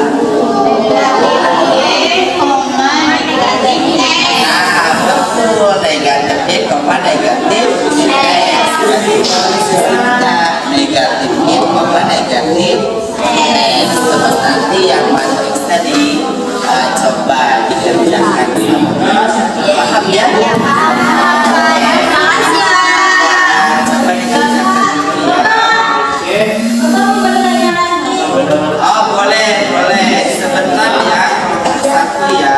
nah, betul, negatif Y, negatif X. Nah, negatif Y, negatif X. Terus nanti yang matriksnya dicoba dipindahkan. Paham ya? Oh, boleh. Sebentar ya. Satu ya.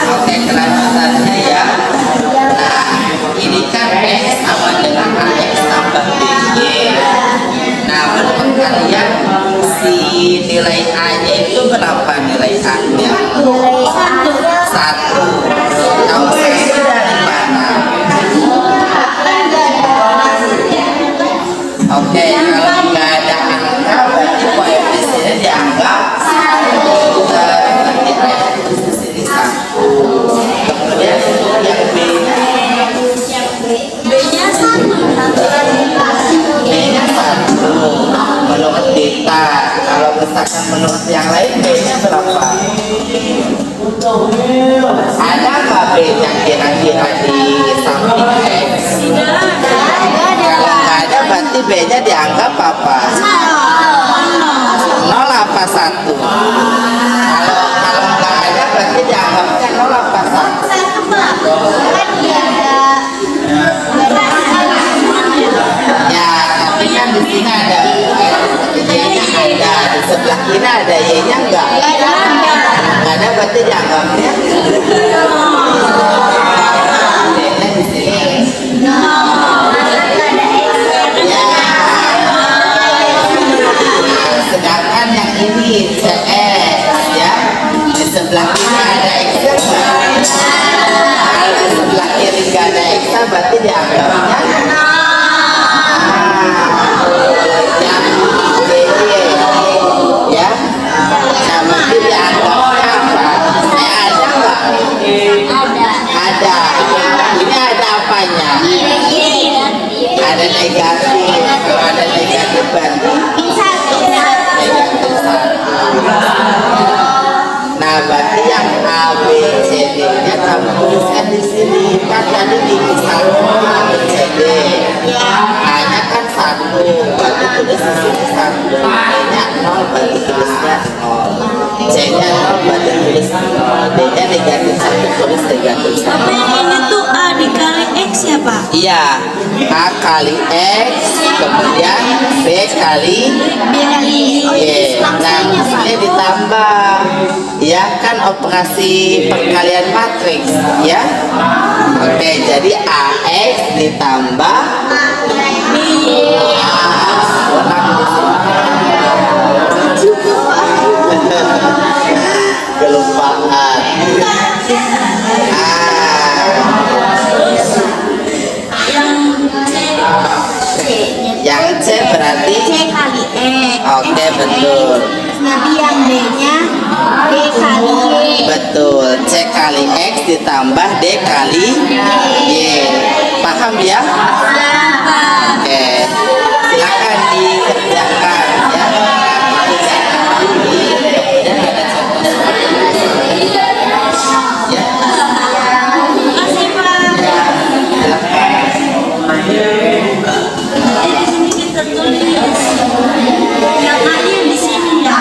Oke, kelanjutannya ya. Nah, ini kan X sama dengan AX tambah BY. Nah, menurut kalian si nilai A-nya itu berapa nilai A-nya? 1. Tahu satu dari mana? Oke, kalau nggak ada angka berarti koefisiennya dianggap 1. Berarti A-nya di sini 1. Kemudian untuk yang B, B-nya 1. B-nya 1 menurut Dita. Kalau misalkan menurut yang lain B-nya berapa? Ada nggak B-nya kira-kira di samping X? Kalau nggak ada berarti B-nya dianggap apa? 0 apa 1? Kalau nggak ada berarti dianggapnya 0 apa 1? Ya, tapi kan di sini ada Y-nya ada, di sebelah kiri ada Y-nya enggak? Nggak ada berarti dianggapnya Y-nya di sini. Ya. Sedangkan yang ini CS ya, di sebelah kiri ada X-nya enggak? Kalau di sebelah kiri nggak ada X-nya berarti dianggapnya ya. Nah, mungkin dianggapnya apa? Ada nggak? Ada. Ini ada apanya? Ada negatif. Kalau ada negatif berarti negatif 1. Nah, berarti yang A, B, C, D-nya kamu tuliskan di sini. Kan tadi di 1 A, B, C, D. A-nya kan 1, berarti tulis di sini 1. B-nya 0, berarti tulisnya 0. C-nya 0, berarti tulis 0. D-nya negatif 1, tulis negatif 1. Tapi ini tuh A dikali X ya Pak? Iya, A kali X, kemudian B kali Y. Nah, mestinya ditambah. Ya kan operasi perkalian matriks ya. Oke, jadi AX ditambah kelupaan. Yang C berarti C kali X. oke, betul. Nanti yang D-nya D kali Y. Betul, C kali X ditambah D kali Y. Paham ya? Oke, silakan dikerjakan ya. Ya, Makasih Pak. silakan. Di sini kita tulis yang A-nya di sini ya.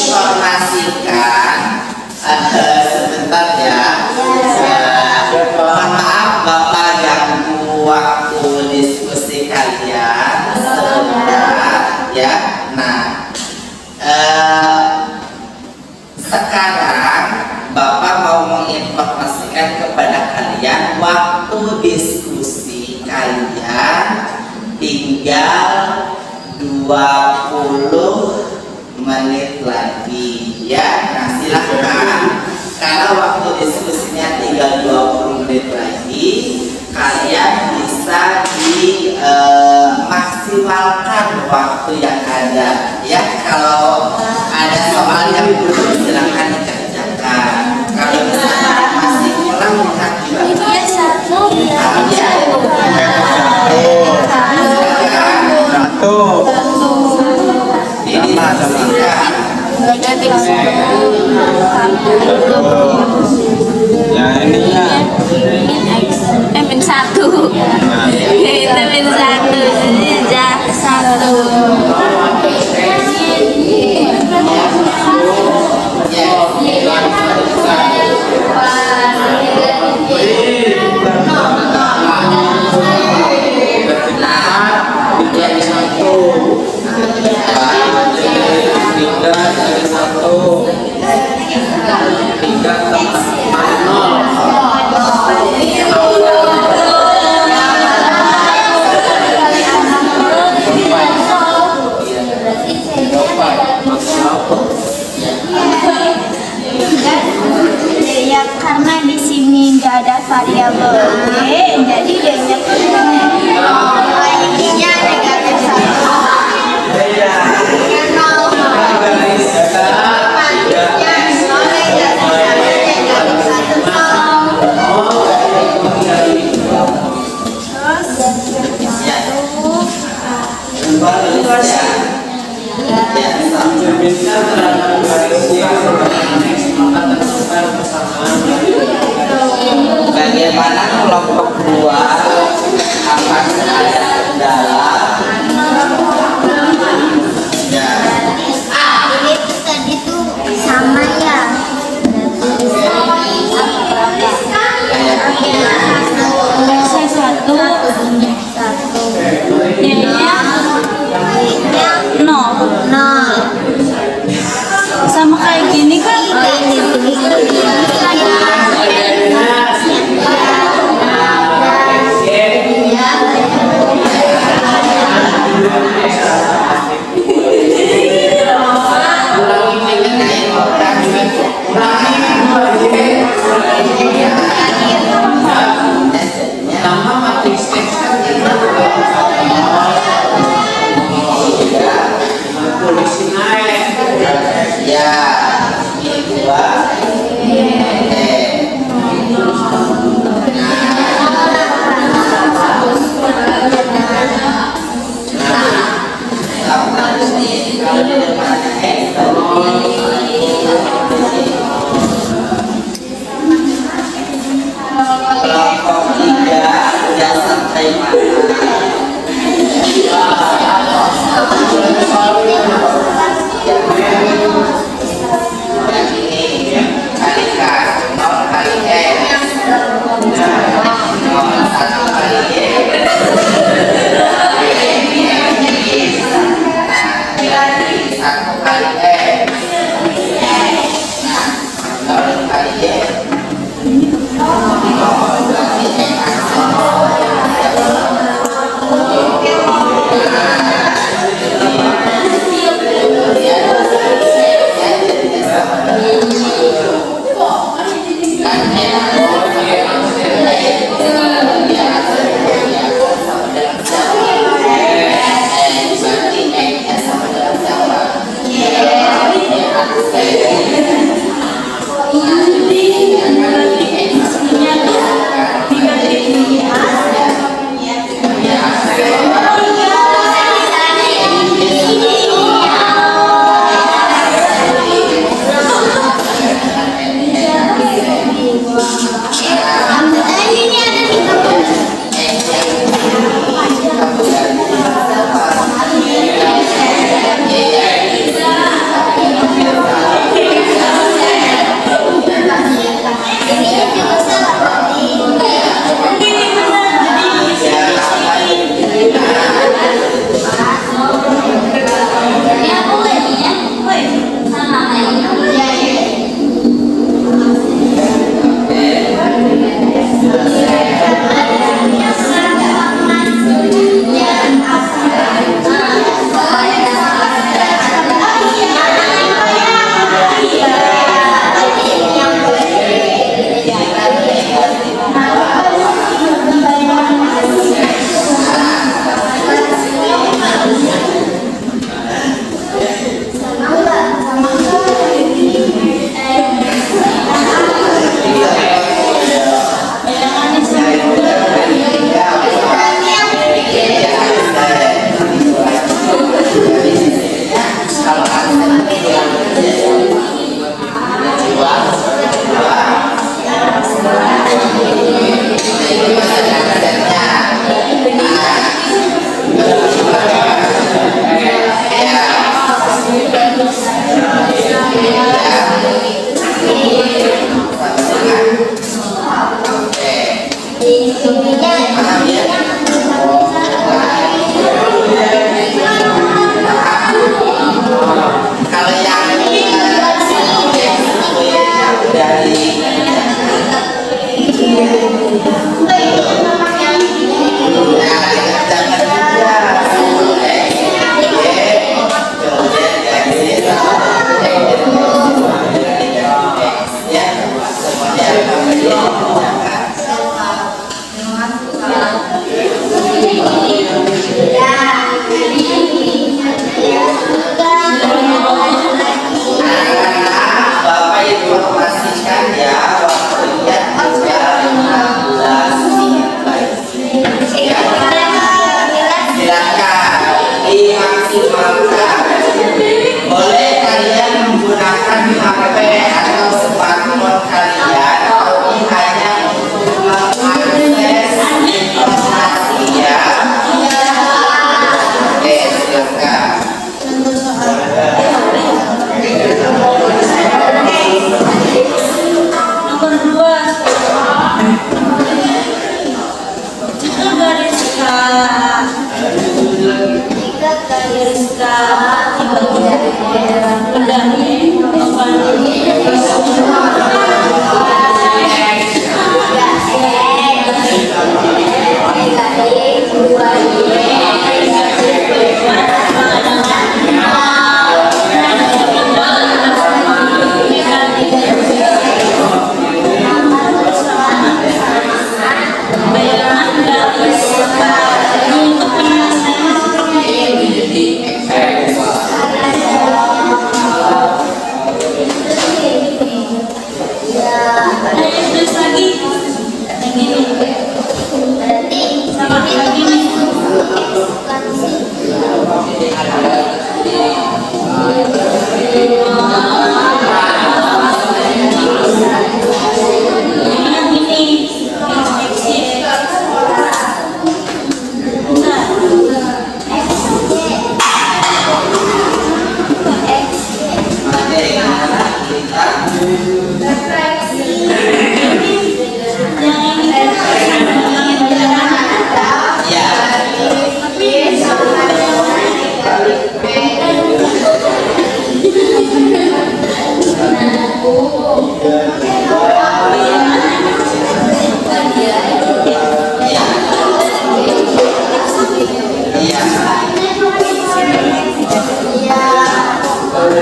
Informasikan sebentar ya. Mohon maaf Bapak yang informasikan kepada kalian waktu diskusi kalian tinggal 20 menit lagi ya. Nah, silahkan karena waktu diskusinya tinggal 20 menit lagi, kalian bisa dimaksimalkan waktu yang ada ya. Kalau ada soal yang belum, silahkan dikerjakan. Kalau misalnya masih kurang, lihat juga Iya, satu. ya. Didiskusikan. Yang ini ya. Min satu. Itu min satu. Jadi satu. Ya karena di sini nggak ada variabel y, jadi dia intinya negatif 1. Bagaimana kelompok 2? Apakah ada kendala? Ya. Ini tadi tuh sama ya. Satu. Nol. Sama kayak gini kan? Kelompok 3 udah sampai mana?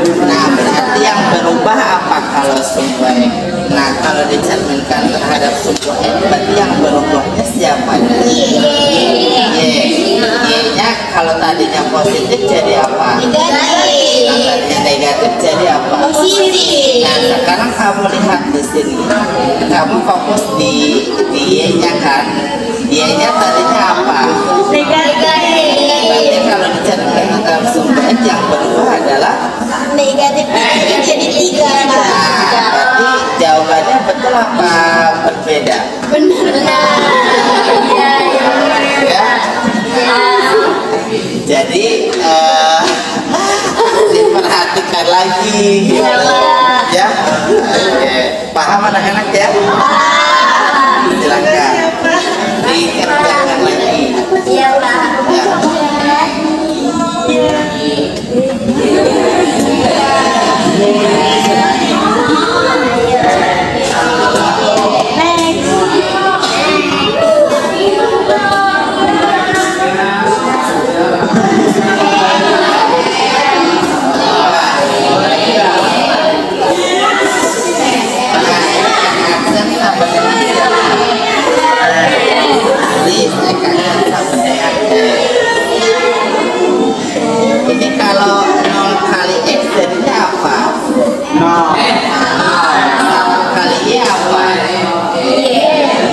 Nah, berarti yang berubah apa kalau sumbu X? Nah, kalau dicerminkan terhadap sumbu X, berarti yang berubahnya siapa? Y. Y-nya kalau tadinya positif jadi apa? Nah, tadinya negatif jadi apa? Nah, sekarang kamu lihat di sini. Kamu fokus di Y-nya kan? Y-nya tadinya apa? Berarti kalau dicerminkan terhadap sumbu X, yang berubah adalah Negatif jadi 3. Nah, berarti jawabannya betul apa berbeda? Benar. Ya. Jadi diperhatikan lagi, ya. Oke. Paham anak-anak ya? Silakan dikerjakan lagi. Iya, Pak. Ya. Ini kalau 0 kali X jadinya apa? 0. 1 kali Y apa?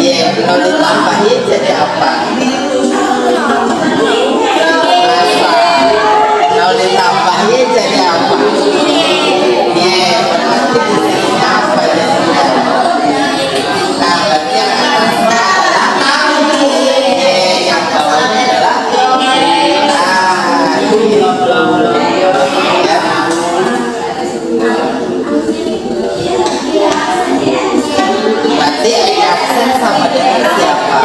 Y. 0 ditambah Y jadi apa? 0 ditambah Y jadi apa? Y. Berarti disininya apa jadinya? Nah, berarti yang atasnya adalah Y, yang bawahnya adalah berarti X aksen sama dengan siapa?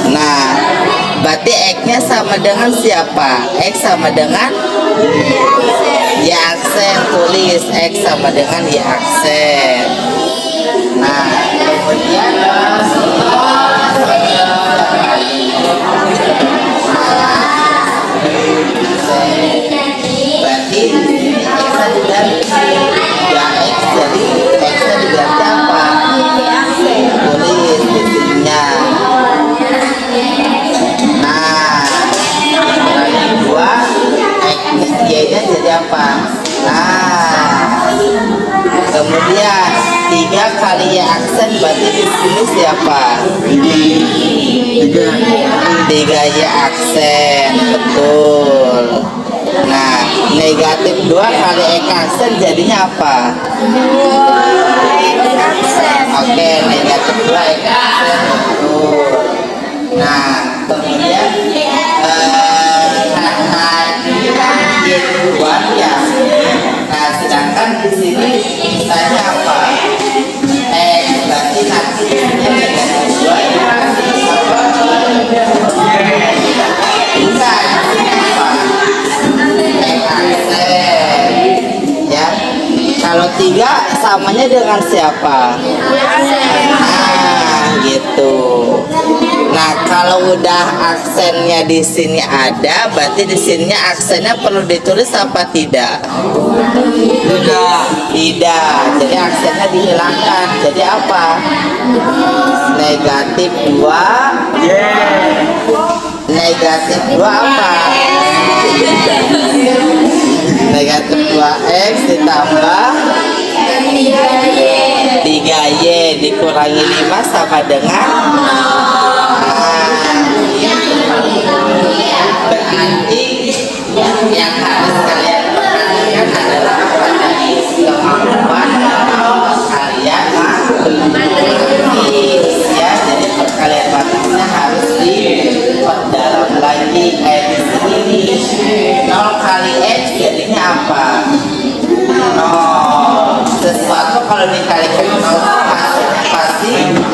Nah, berarti X-nya sama dengan siapa? X sama dengan Y aksen, tulis X sama dengan Y aksen. Nah, kemudian berarti X diganti ya X, jadi X-nya diganti apa? Tulis di sininya. Nah, dikurangi 2 X Y-nya jadi apa? Nah, kemudian 3 kali Y aksen, berarti di sini siapa? 3 Y aksen, betul. Nah, negatif 2 kali X aksen jadinya apa? Oke, negatif 2 X aksen, betul. Nah, kemudian karena ini kan Y2 ya. Nah, sedangkan di sini sisanya apa? X, berarti nanti ini negatif 2 ya. Apa? Bukan, apa? X aksen. Ya. Kalau 3 samanya dengan siapa? Nah, gitu. Nah, kalau udah aksennya di sini ada, berarti di sininya aksennya perlu ditulis apa tidak? Tidak. Jadi aksennya dihilangkan. Jadi apa? Negatif 2. Negatif 2 apa? Negatif 2X ditambah 3Y dikurangi 5 sama dengan berarti yang harus kalian perhatikan adalah apa tadi? Kemampuan kalian matematis ya. Jadi kalian matematisnya harus diperdalam lagi kayak di sini. 0 kali X jadinya apa? 0. Sesuatu kalau dikalikan 0 hasilnya pasti 0.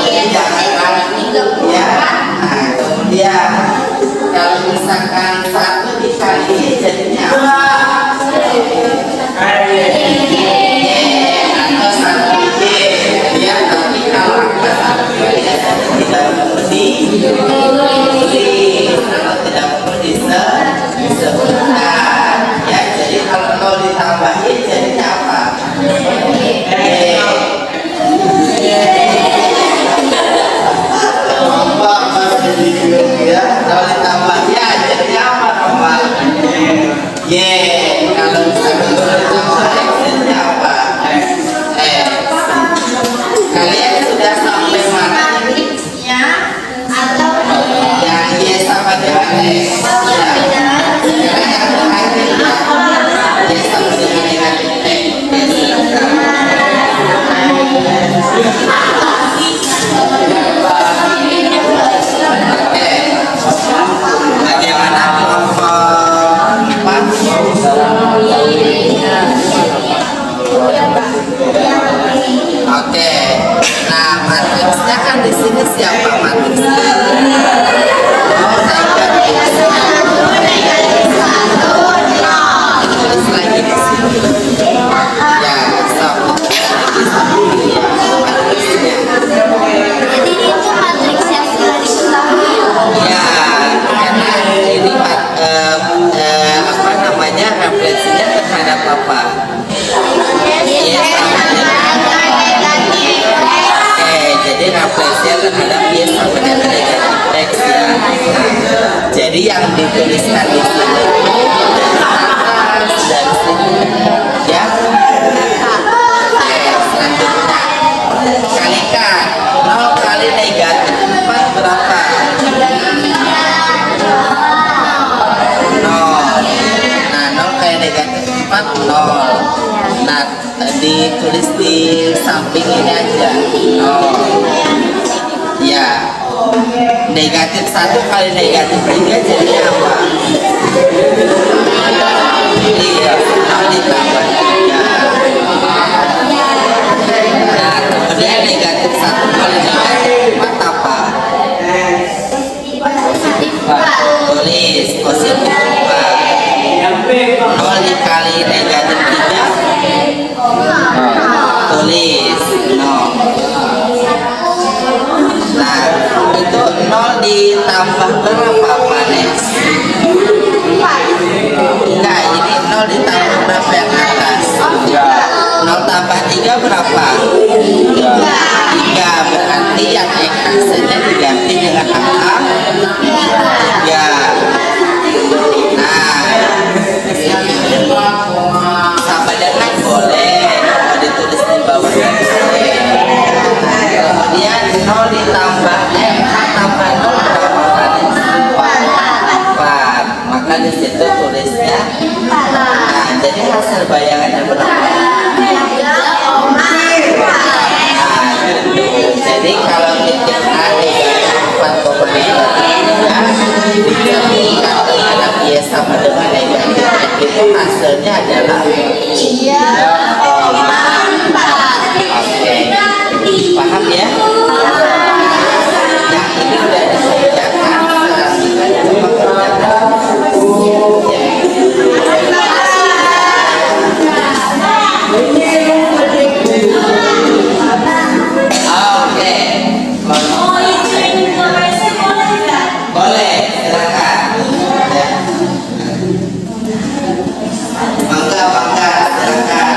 Jadi jangan ragu ya. Nah, kemudian kalau misalkan 1 dikali Y jadinya apa? Atau 1 Y ya, tapi kalau angka 1 Y tidak perlu ditulis, tidak perlu disebutkan ya. Jadi kalau 0 ditambah Y jadinya apa? Rombak masih bingung ya. 0 ditambah Y jadinya apa rombak? Y. Kalau misalkan 0 ditambah X jadinya apa? X. Kalian sudah sampai mana? X-nya atau Yang Y sama dengan X ya. Sekarang yang terakhir ya. Y sama dengan negatif X. Oke. Bagaimana kelompok 4? Oke. Nah, matriksnya kan di sini siapa matriksnya? Terus lagi di sini. Ya, stop. jadi itu matriks yang sudah diketahui. Ya, karena ini apa namanya referensinya terhadap apa? Y sama dengan Oke, jadi referensinya terhadap Y sama dengan negatif X ya. Jadi yang dituliskan di sini atas dan sini ya. Selanjutnya kalikan 0 kali negatif 4 berapa? 0. Nah, 0 kali negatif 4 0. Nah, ditulis di samping ini aja 0 ya. Negatif 1 kali negatif 3 jadi apa? Iya, 0 ditambah 3. Nah, kemudian negatif 1 kali negatif 4 apa? Tulis positif 4. 0 dikali negatif 3 tulis 0. Nah, itu 0 ditambah berapa Panes? Enggak, ini 0 ditambah berapa yang atas? 0 tambah 3 berapa? 3. Berarti yang X-nya diganti dengan angka 3. Nah, sama dengan boleh kalau ditulis di bawah boleh. Kemudian 0 ditambah 4 tambah 0 berapa kali? 4. Maka di situ tulisnya 4. Nah, jadi hasil bayangannya berapa? 3,4. Jadi kalau titik A negatif 4,3 dikalikan terhadap Y sama dengan negatif itu hasilnya adalah 3,4. Oke, paham ya? Yang ini sudah dikerjakan, sekarang kita coba kerjakan. Oke. Boleh, silakan. Ya. Bangga, silakan.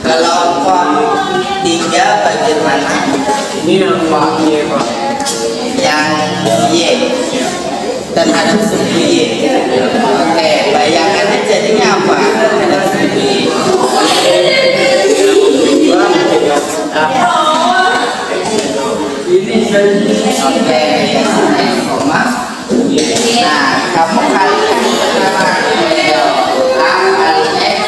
Kelompok 3 bagaimana? Ini yang Pak Y, Pak. Yang Y terhadap suku Y. Oke, bayangannya jadinya apa terhadap suku Y? Oke, ya sudah koma. Nah, kamu kalikan sekarang A kali X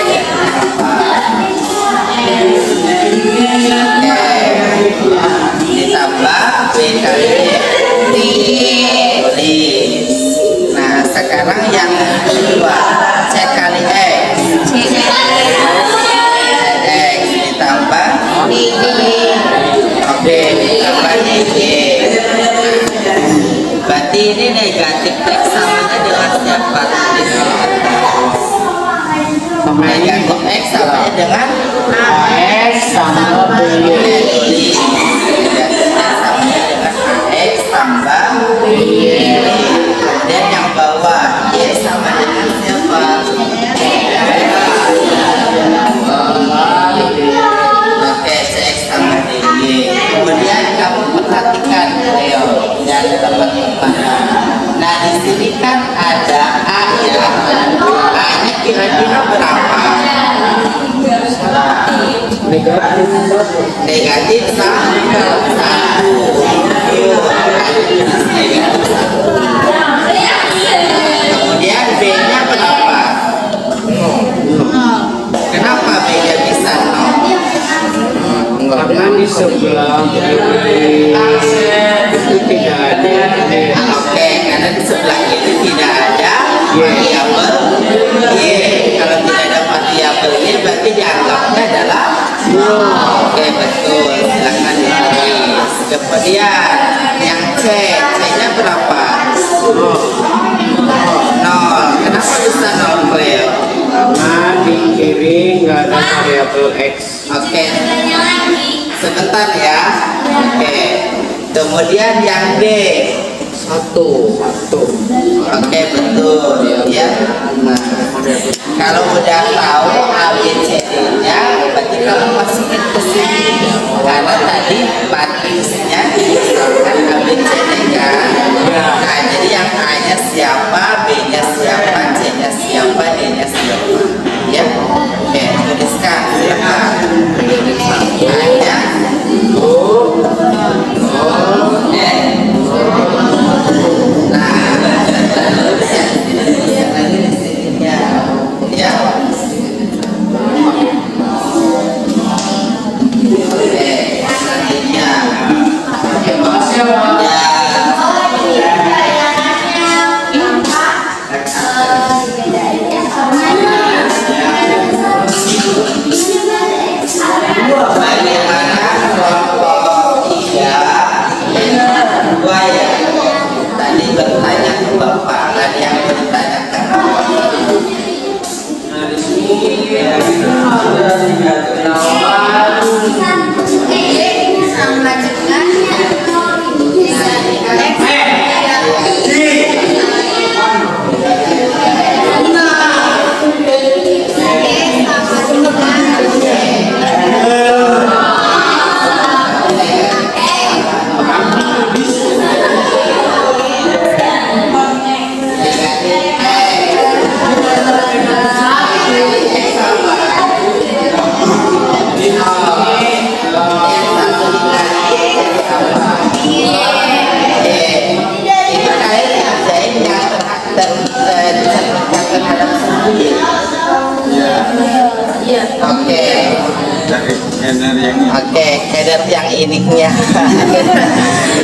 ditambah B kali Y tulis. Nah, sekarang yang kedua, C kali X. X ditambah oke, ditambah Y. Berarti ini negatif X samanya dengan siapa? Negatif X samanya dengan AX sama B. tulis. Negatifnya samanya dengan AX tambah Y. Kemudian yang bawah Y sama dengan siapa? Oke, CX sama DY. Kemudian kamu perhatikan Leo dan teman-teman. Nah, di sini kan ada A ya. A-nya kira-kira berapa? Negatif 1. Kemudian B-nya berapa? Kenapa B-nya bisa 0? Karena di sebelah itu tidak ada. Oke, karena di sebelah kiri tidak ada variabel Y. Kalau tidak ada variabel Y berarti dianggapnya adalah 0. Oke, betul. Silakan ditulis. Kemudian yang C, C-nya berapa? 0. Kenapa bisa 0, Cleo? Karena di kiri nggak ada variabel X. Oke, sebentar ya. Oke, kemudian yang D. 1. Oke, betul ya. Nah, kalau udah tahu A, B, C, D-nya, berarti kamu masukin ke sini. Karena tadi matriksnya misalkan A, B, C, D kan. Nah, jadi yang A-nya siapa, B-nya siapa, C-nya siapa, D-nya siapa. Ya, oke, tuliskan silakan. A-nya bagaimana kelompok 3 2 ya? Tadi bertanya ke Bapak, ada yang bertanyakan apa? sama dengan Oke, header yang ininya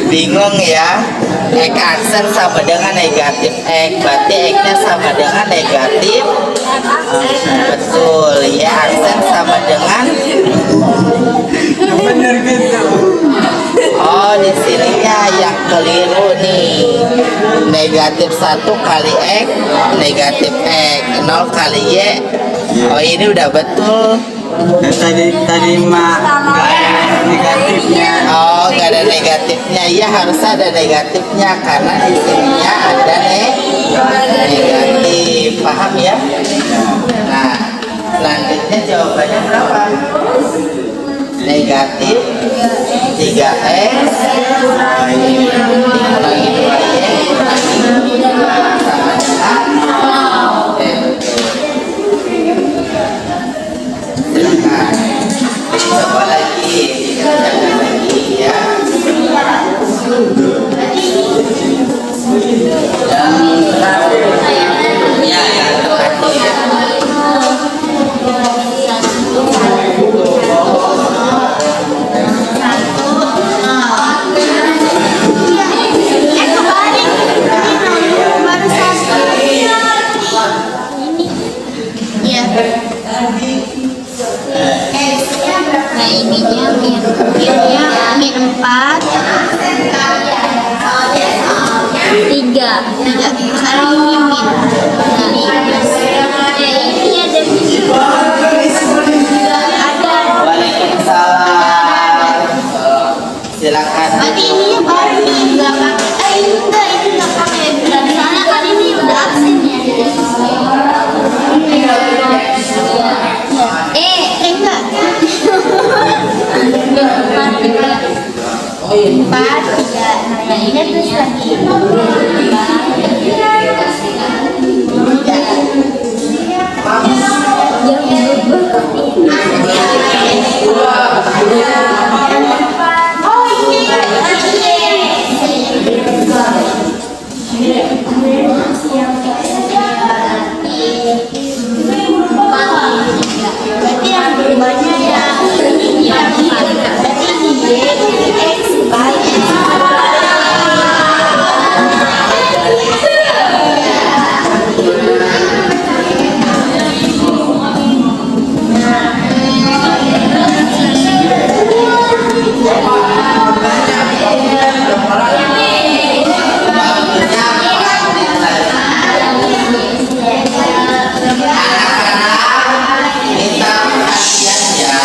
bingung ya. X aksen sama dengan negatif X, berarti X-nya sama dengan negatif. Betul, ya aksen sama dengan. Bener gitu. Oh, di sininya yang keliru nih. Negatif 1 kali X, negatif X, 0 kali Y. Oh, ini udah betul. Tadi mah nggak ada negatifnya. Oh, nggak ada negatifnya. Iya, harus ada negatifnya karena di sininya ada negatif. Paham ya? Nah, selanjutnya jawabannya berapa? Negatif 3X dikurangi 2Y sama dengan. Oke, betul. Silakan coba lagi, dikerjakan lagi ya. Yang terakhir ya, yang terakhir. tidak saling mimin. Ini ada Waalaikumsalam. Silakan. berarti ini baru nggak pakai. Enggak, ini nggak pakai. Soalnya kan ini udah absennya. Enggak. Oh iya. 4, 3. Nah, ini terus lagi. Berarti yang berubahnya yang berarti ini X by Minta perhatian ya.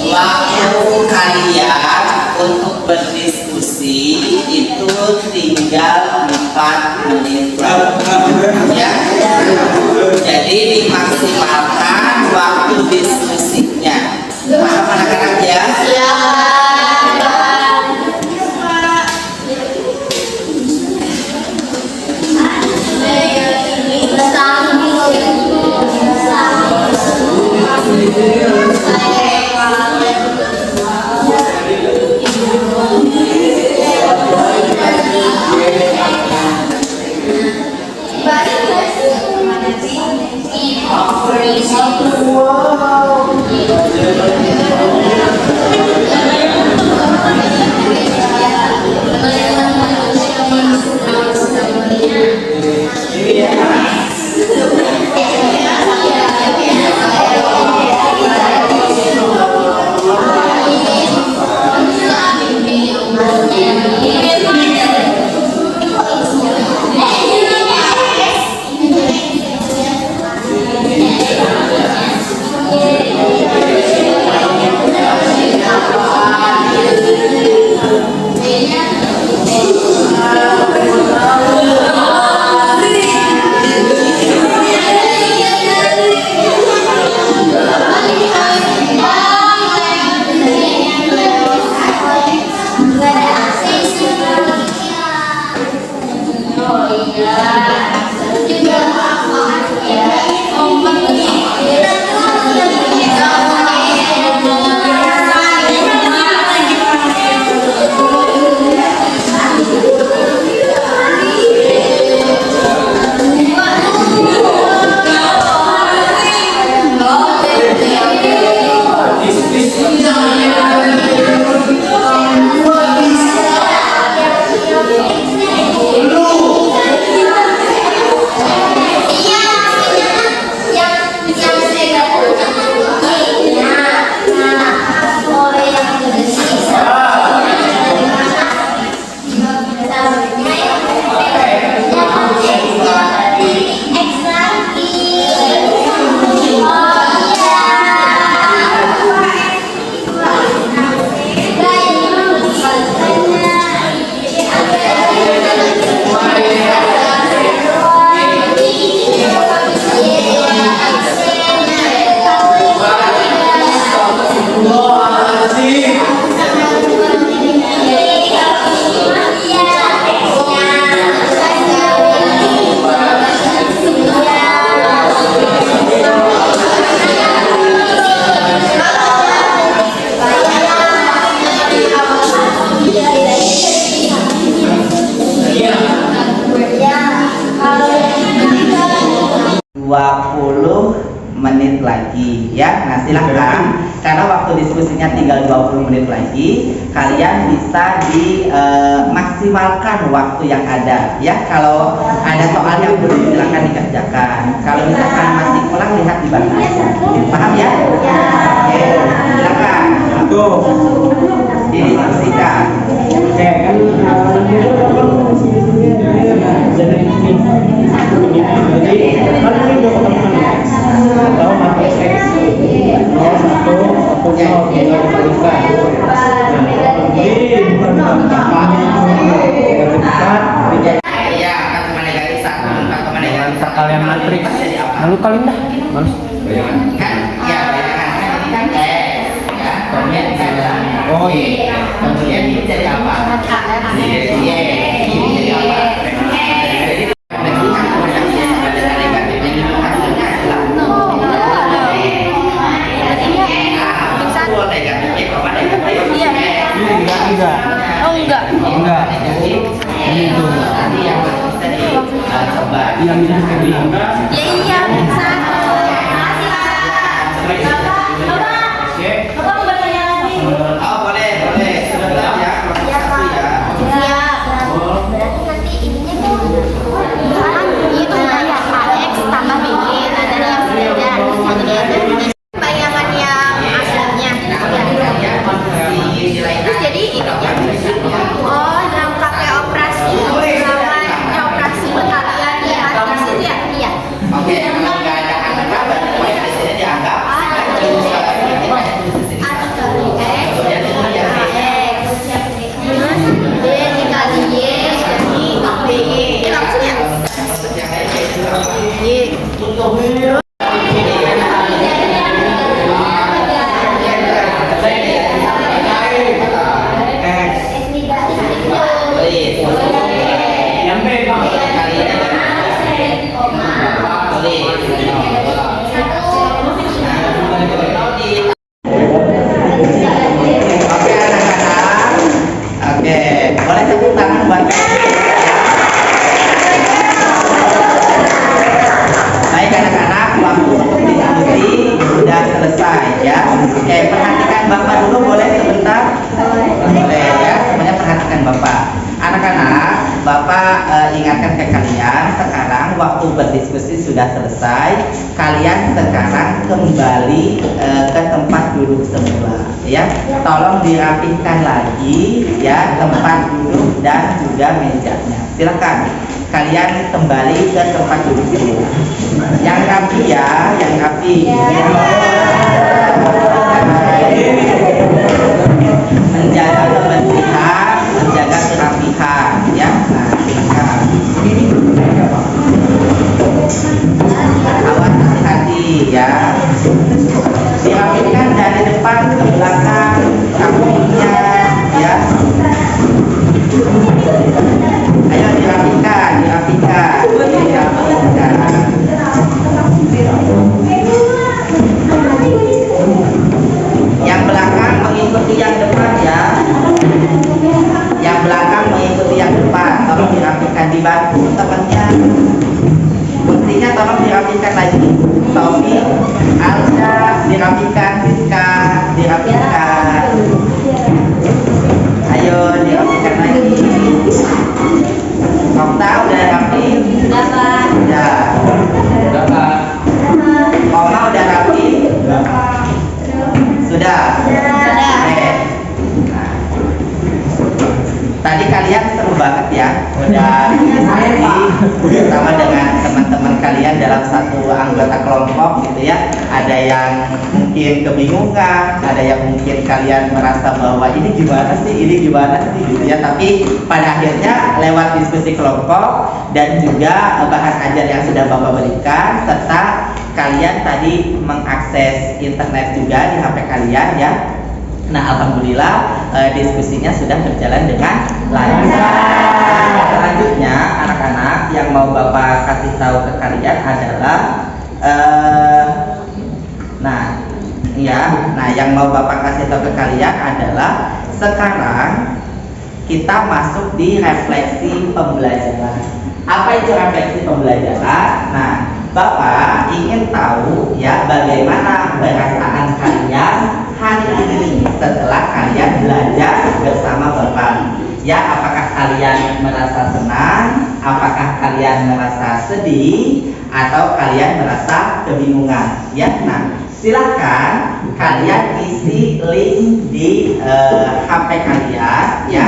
Waktu kalian untuk berdiskusi itu tinggal 4 menit ya. Jadi dimaksimalkan waktu diskusinya. Paham anak-anak ya? menit lagi ya. Nah silahkan, karena waktu diskusinya tinggal 20 menit lagi, kalian bisa dimaksimalkan waktu yang ada ya. Kalau ada soal yang belum, silahkan dikerjakan. Kalau misalkan masih kurang, lihat di bantu. Paham ya? Oke, silakan didiskusikan. Oke, kan Lalu kalian dah. Males. Kan? Ya, bayangan kan ini kan X, ya. Kemudian adalah Oh iya. kemudian ini jadi apa? Jadi Y. Ini jadi apa? Enggak. Oh enggak. Enggak. Ini itu. Nanti yang bisa coba. Yang bisa dibilang. Ya iya bisa. Bapak mau bertanya lagi? Oh boleh. Sebentar ya. Satu ya. Siap. Berarti nanti ininya kan itu ya AX tambah BG. Nah dari yang beda bayangan yang aslinya. Terus jadi ininya. Oh yang pakai operasi namanya operasi kalian ya di situ ya. Iya. Oke, kalau nggak ada angka berarti di sini dianggap kemudian itu ya. Terus D dikali Y jadi BY. Itu maksudnya Y. Yang B, Bang. Oke anak-anak. Oke, boleh tepuk tangan buat baik anak-anak, waktu untuk diskusi sudah selesai ya. Oke, perhatikan Bapak dulu boleh sebentar? Boleh ya, semuanya perhatikan Bapak. Anak-anak, Bapak ingatkan ke kalian, sekarang waktu berdiskusi sudah selesai. Kalian sekarang kembali ke tempat duduk semula ya. Tolong dirapihkan lagi ya tempat duduk dan juga mejanya. Silakan kalian kembali ke tempat duduk semula. Yang rapi ya, yang rapi. Menjaga kebersihan, menjaga kerapihan ya. Nah, silakan. Awas hati-hati ya. Dirapikan dari depan ke belakang rambutnya ya. Ayo dirapikan. Yang belakang mengikuti yang depan ya. Yang belakang mengikuti yang depan. Tolong dirapikan, dibantu temannya. Buktinya tolong dirapikan lagi. Tommy, Alda dirapikan, Siska dirapikan. Ayo dirapikan lagi. Okta udah rapi? Udah. Oma udah rapi? Sudah. Oke. Nah. Tadi kalian seru banget ya, udah diskusi bersama dengan teman-teman kalian dalam satu anggota kelompok gitu ya. Ada yang mungkin kebingungan, ada yang mungkin kalian merasa bahwa ini gimana sih gitu ya. Tapi pada akhirnya lewat diskusi kelompok dan juga bahan ajar yang sudah Bapak berikan serta kalian tadi mengakses internet juga di HP kalian ya. Nah, alhamdulillah diskusinya sudah berjalan dengan lancar. Selanjutnya, anak-anak yang mau Bapak kasih tahu ke kalian adalah yang mau Bapak kasih tahu ke kalian adalah sekarang kita masuk di refleksi pembelajaran. Apa itu refleksi pembelajaran? Nah, Bapak ingin tahu ya bagaimana perasaan kalian hari ini setelah kalian belajar bersama Bapak. Ya, apakah kalian merasa senang? Apakah kalian merasa sedih? Atau kalian merasa kebingungan? Ya, nah silahkan kalian isi link di HP kalian ya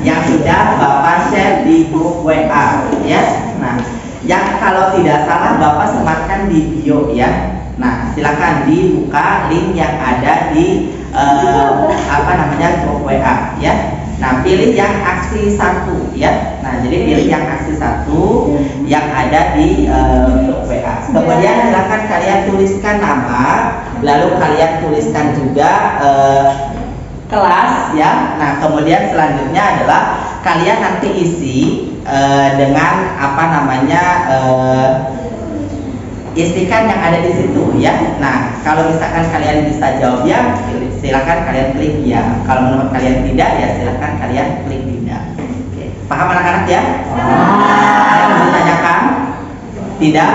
yang sudah Bapak share di grup WA ya. Nah, yang kalau tidak salah Bapak sematkan di bio ya. Nah, silakan dibuka link yang ada di grup WA ya. Nah, pilih yang aksi 1 ya. Nah, jadi pilih yang aksi 1 yang ada di grup WA. Kemudian silakan kalian tuliskan nama, lalu kalian tuliskan juga kelas ya. Nah, kemudian selanjutnya adalah kalian nanti isi dengan apa namanya isikan yang ada di situ ya. Nah, kalau misalkan kalian bisa jawab ya, silakan kalian klik ya. Kalau menurut kalian tidak ya, silakan kalian klik tidak. Oke. Paham anak-anak ya? Ada yang mau ditanyakan? Tidak?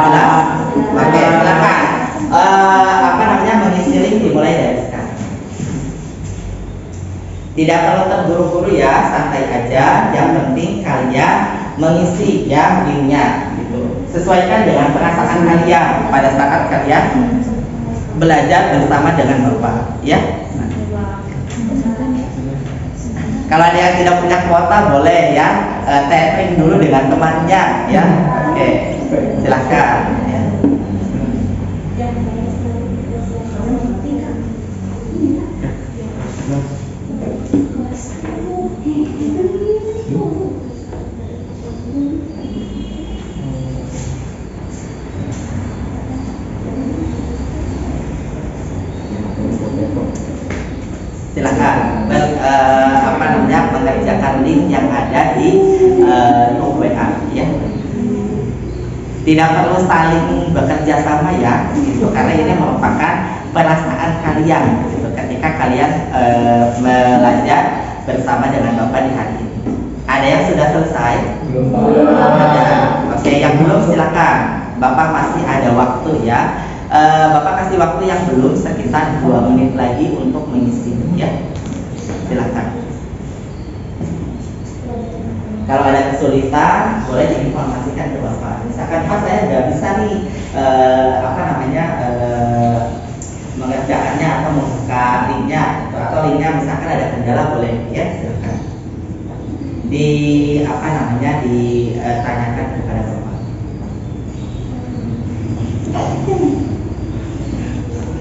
Jelas? Oke, silakan. Apa namanya, mengisi link dimulai dari sekarang. Tidak perlu terburu-buru ya, santai aja. Yang penting kalian mengisi ya linknya gitu. Sesuaikan dengan perasaan kalian pada saat kalian belajar bersama dengan Bapak ya. Nah. Kalau ada yang tidak punya kuota boleh ya tapping dulu dengan temannya ya. Oke, silahkan ya. Silakan apa namanya, mengerjakan link yang ada di grup WA ya. Tidak perlu saling bekerja sama ya gitu, karena ini merupakan perasaan kalian gitu, ketika kalian belajar bersama dengan Bapak di hari ini. Ada yang sudah selesai? Belum. Ada. Oke, yang belum silakan. Bapak masih ada waktu ya. Bapak kasih waktu yang belum sekitar 2 menit lagi untuk mengisi ya. Silakan. Kalau ada kesulitan boleh diinformasikan ke Bapak. Misalkan Pak, saya nggak bisa nih apa namanya mengerjakannya atau membuka linknya atau linknya misalkan ada kendala, boleh ya, silakan di apa namanya ditanyakan kepada Bapak.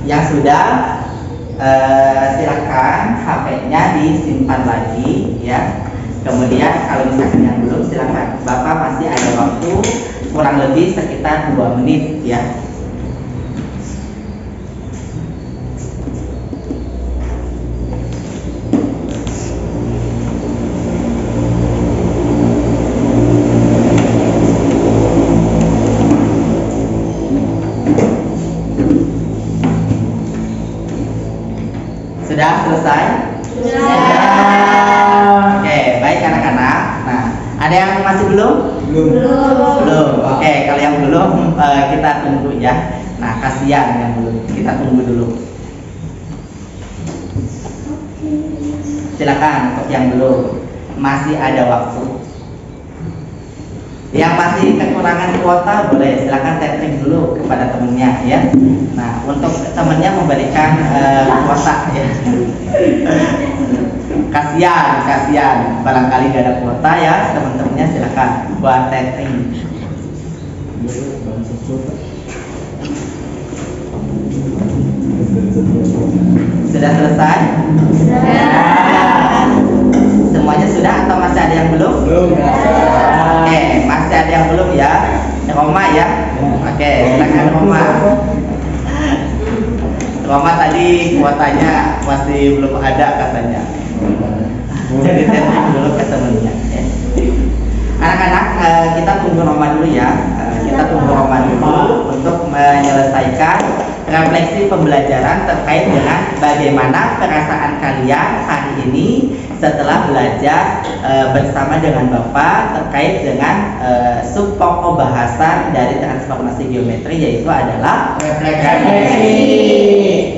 Yang sudah silakan HP-nya disimpan lagi ya. Kemudian kalau misalkan yang belum, silakan. Bapak masih ada waktu kurang lebih sekitar 2 menit ya. Sudah selesai? Oke, baik anak-anak. Nah, ada yang masih belum? Belum. Oke, kalau yang belum kita tunggu ya. Nah, kasihan yang belum. Kita tunggu dulu. Silakan untuk yang belum. Masih ada waktu. Yang masih kekurangan kuota boleh silakan tapping dulu kepada temennya ya. Nah, untuk temennya memberikan kuota ya. Kasihan barangkali gak ada kuota ya, teman-temannya silakan buat tapping. Sudah selesai? Semuanya sudah atau masih ada yang belum? Oke, masih ada yang belum ya. Roma ya. Oke, silakan Roma. Roma tadi kuotanya masih belum ada katanya. Jadi tapping dulu ke temennya ya. Anak-anak, kita tunggu Roma dulu ya. Kita tunggu Roma dulu untuk menyelesaikan refleksi pembelajaran terkait dengan bagaimana perasaan kalian hari ini setelah belajar bersama dengan Bapak terkait dengan subpokok bahasan dari transformasi geometri, yaitu adalah refleksi.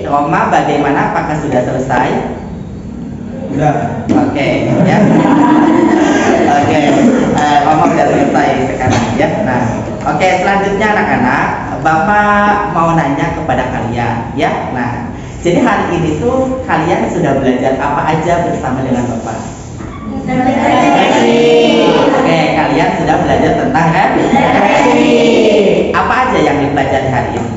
Roma, bagaimana? Apakah sudah selesai? Udah. Oke, ya. Oke, Roma sudah selesai sekarang ya. Nah, oke, selanjutnya anak-anak, Bapak mau nanya kepada kalian ya. Nah, jadi hari ini tuh kalian sudah belajar apa aja bersama dengan Bapak? Oke, kalian sudah belajar tentang refleksi. Apa aja yang dipelajari hari ini?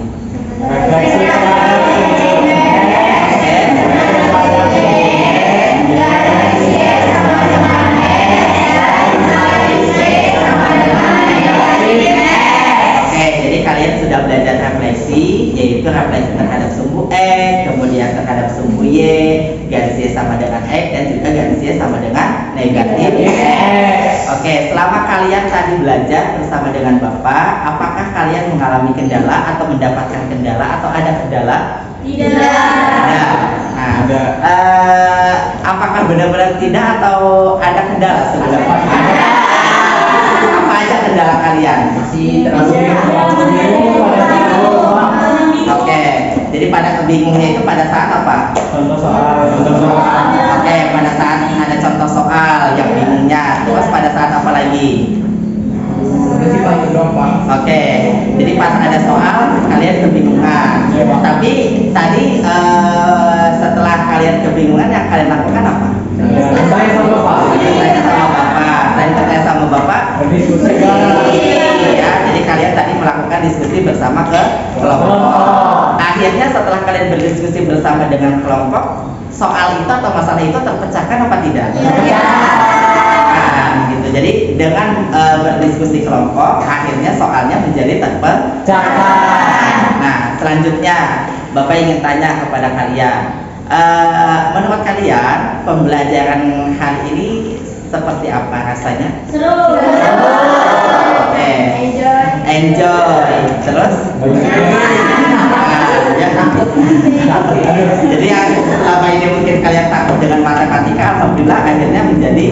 Oke, selama kalian tadi belajar bersama dengan Bapak, apakah kalian mengalami kendala atau mendapatkan kendala atau ada kendala? Tidak. Ada. Nah, apakah benar-benar tidak atau ada kendala sebenarnya? Apa aja kendala kalian? Masih terlalu bingung pada saat Oke, jadi pada kebingungnya itu pada saat apa? Contoh soal. Oke, pada saat ada contoh soal yang bingungnya. Terus pada saat apa lagi? Udah sih Pak, itu doang Pak. Oke, jadi pas ada soal kalian kebingungan. Tapi tadi setelah kalian kebingungan yang kalian lakukan apa? Saya sama Pak. Tanya sama Bapak. Tadi tanya sama Bapak. Berdiskusi kan. Ya, jadi kalian tadi melakukan diskusi bersama ke kelompok. Akhirnya setelah kalian berdiskusi bersama dengan kelompok, soal itu atau masalah itu terpecahkan apa tidak? Iya. Nah, gitu. Jadi dengan berdiskusi kelompok, akhirnya soalnya menjadi terpecahkan. Nah, selanjutnya Bapak ingin tanya kepada kalian, menurut kalian pembelajaran hari ini seperti apa rasanya? Seru. Oke. Enjoy. Terus? Ya takut. Jadi yang selama ini mungkin kalian takut dengan matematika, alhamdulillah akhirnya menjadi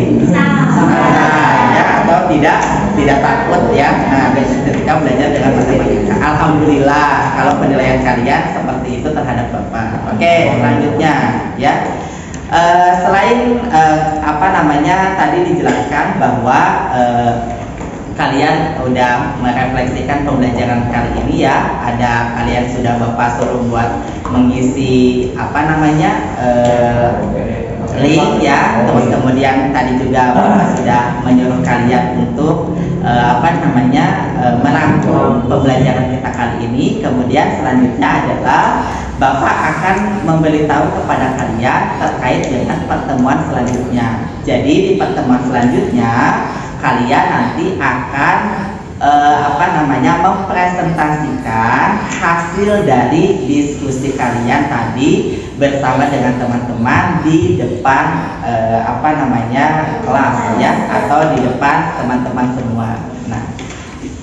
ya, atau tidak takut ya. Nah, ketika belajar dengan matematika, alhamdulillah kalau penilaian kalian seperti itu terhadap Bapak. Oke, selanjutnya ya. Selain tadi dijelaskan bahwa kalian udah merefleksikan pembelajaran kali ini ya, ada kalian sudah Bapak suruh buat mengisi link ya, terus kemudian tadi juga Bapak sudah menyuruh kalian untuk merangkum pembelajaran kita kali ini. Kemudian selanjutnya adalah Bapak akan memberitahu kepada kalian terkait dengan pertemuan selanjutnya. Jadi di pertemuan selanjutnya kalian nanti akan mempresentasikan hasil dari diskusi kalian tadi bersama dengan teman-teman di depan kelas ya, atau di depan teman-teman semua. Nah,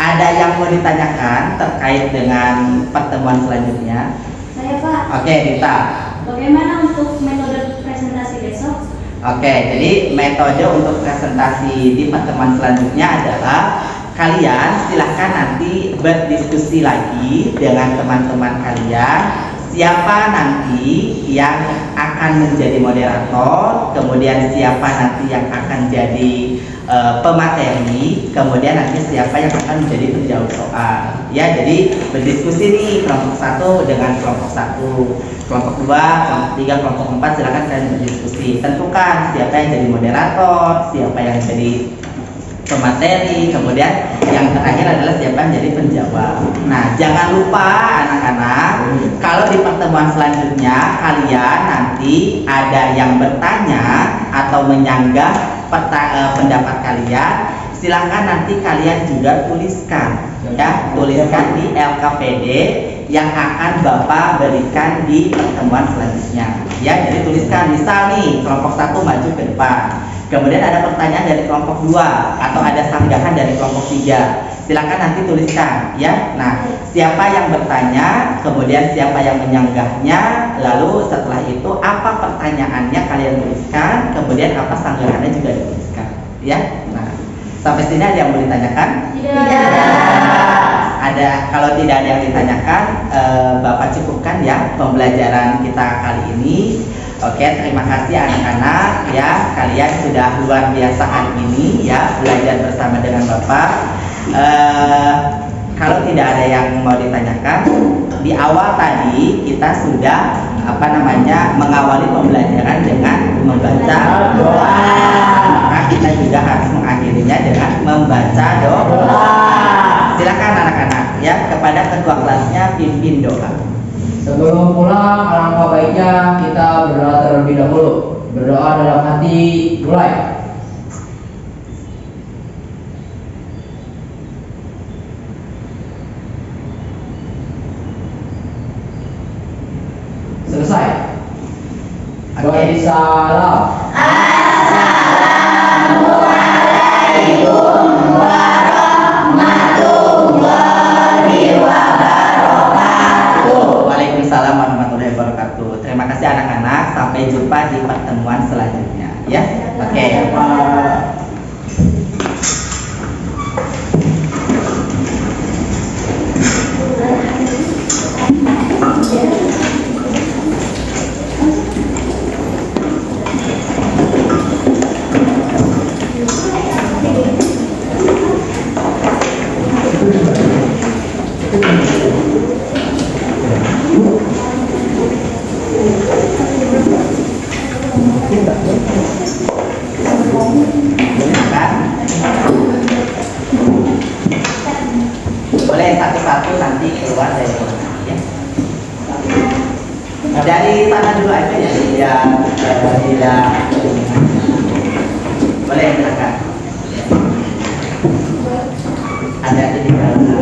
ada yang mau ditanyakan terkait dengan pertemuan selanjutnya? Saya Pak. Oke, Dita. Bagaimana untuk metode presentasi besok? Oke, jadi metode untuk presentasi di pertemuan selanjutnya adalah kalian silahkan nanti berdiskusi lagi dengan teman-teman kalian. Siapa nanti yang akan menjadi moderator, kemudian siapa nanti yang akan jadi pemateri, kemudian nanti siapa yang akan menjadi penjawab soal. Ya, jadi berdiskusi nih kelompok 1 dengan kelompok 1, kelompok 2, kelompok 3, kelompok 4, silakan kalian berdiskusi. Tentukan siapa yang jadi moderator, siapa yang jadi pemateri, kemudian yang terakhir adalah siapa yang jadi penjawab. Nah, jangan lupa anak-anak, kalau di pertemuan selanjutnya kalian nanti ada yang bertanya atau menyanggah pendapat kalian, silakan nanti kalian juga tuliskan ya, tuliskan di LKPD yang akan Bapak berikan di pertemuan selanjutnya ya. Jadi tuliskan, misal nih kelompok 1 maju ke depan, kemudian ada pertanyaan dari kelompok 2 atau ada sanggahan dari kelompok 3, silakan nanti tuliskan ya. Nah, siapa yang bertanya, kemudian siapa yang menyanggahnya, lalu setelah itu apa pertanyaannya kalian tuliskan, kemudian apa sanggahannya juga dituliskan ya. Nah, sampai sini ada yang mau ditanyakan? Ada. Kalau tidak ada yang ditanyakan, Bapak cukupkan ya pembelajaran kita kali ini. Oke, terima kasih anak-anak ya, kalian sudah luar biasa hari ini ya, belajar bersama dengan Bapak. Kalau tidak ada yang mau ditanyakan, di awal tadi kita sudah mengawali pembelajaran dengan membaca doa. Maka kita juga harus mengakhirinya dengan membaca doa. Silakan anak-anak ya, kepada ketua kelasnya pimpin doa. Sebelum pulang, alangkah baiknya kita berdoa terlebih dahulu. Berdoa dalam hati, mulai. Selesai. Oke. Salam. Assalamualaikum. keluar dari ruangan ya. Dari sana dulu aja ya, tidak boleh silakan. Ada di dalam.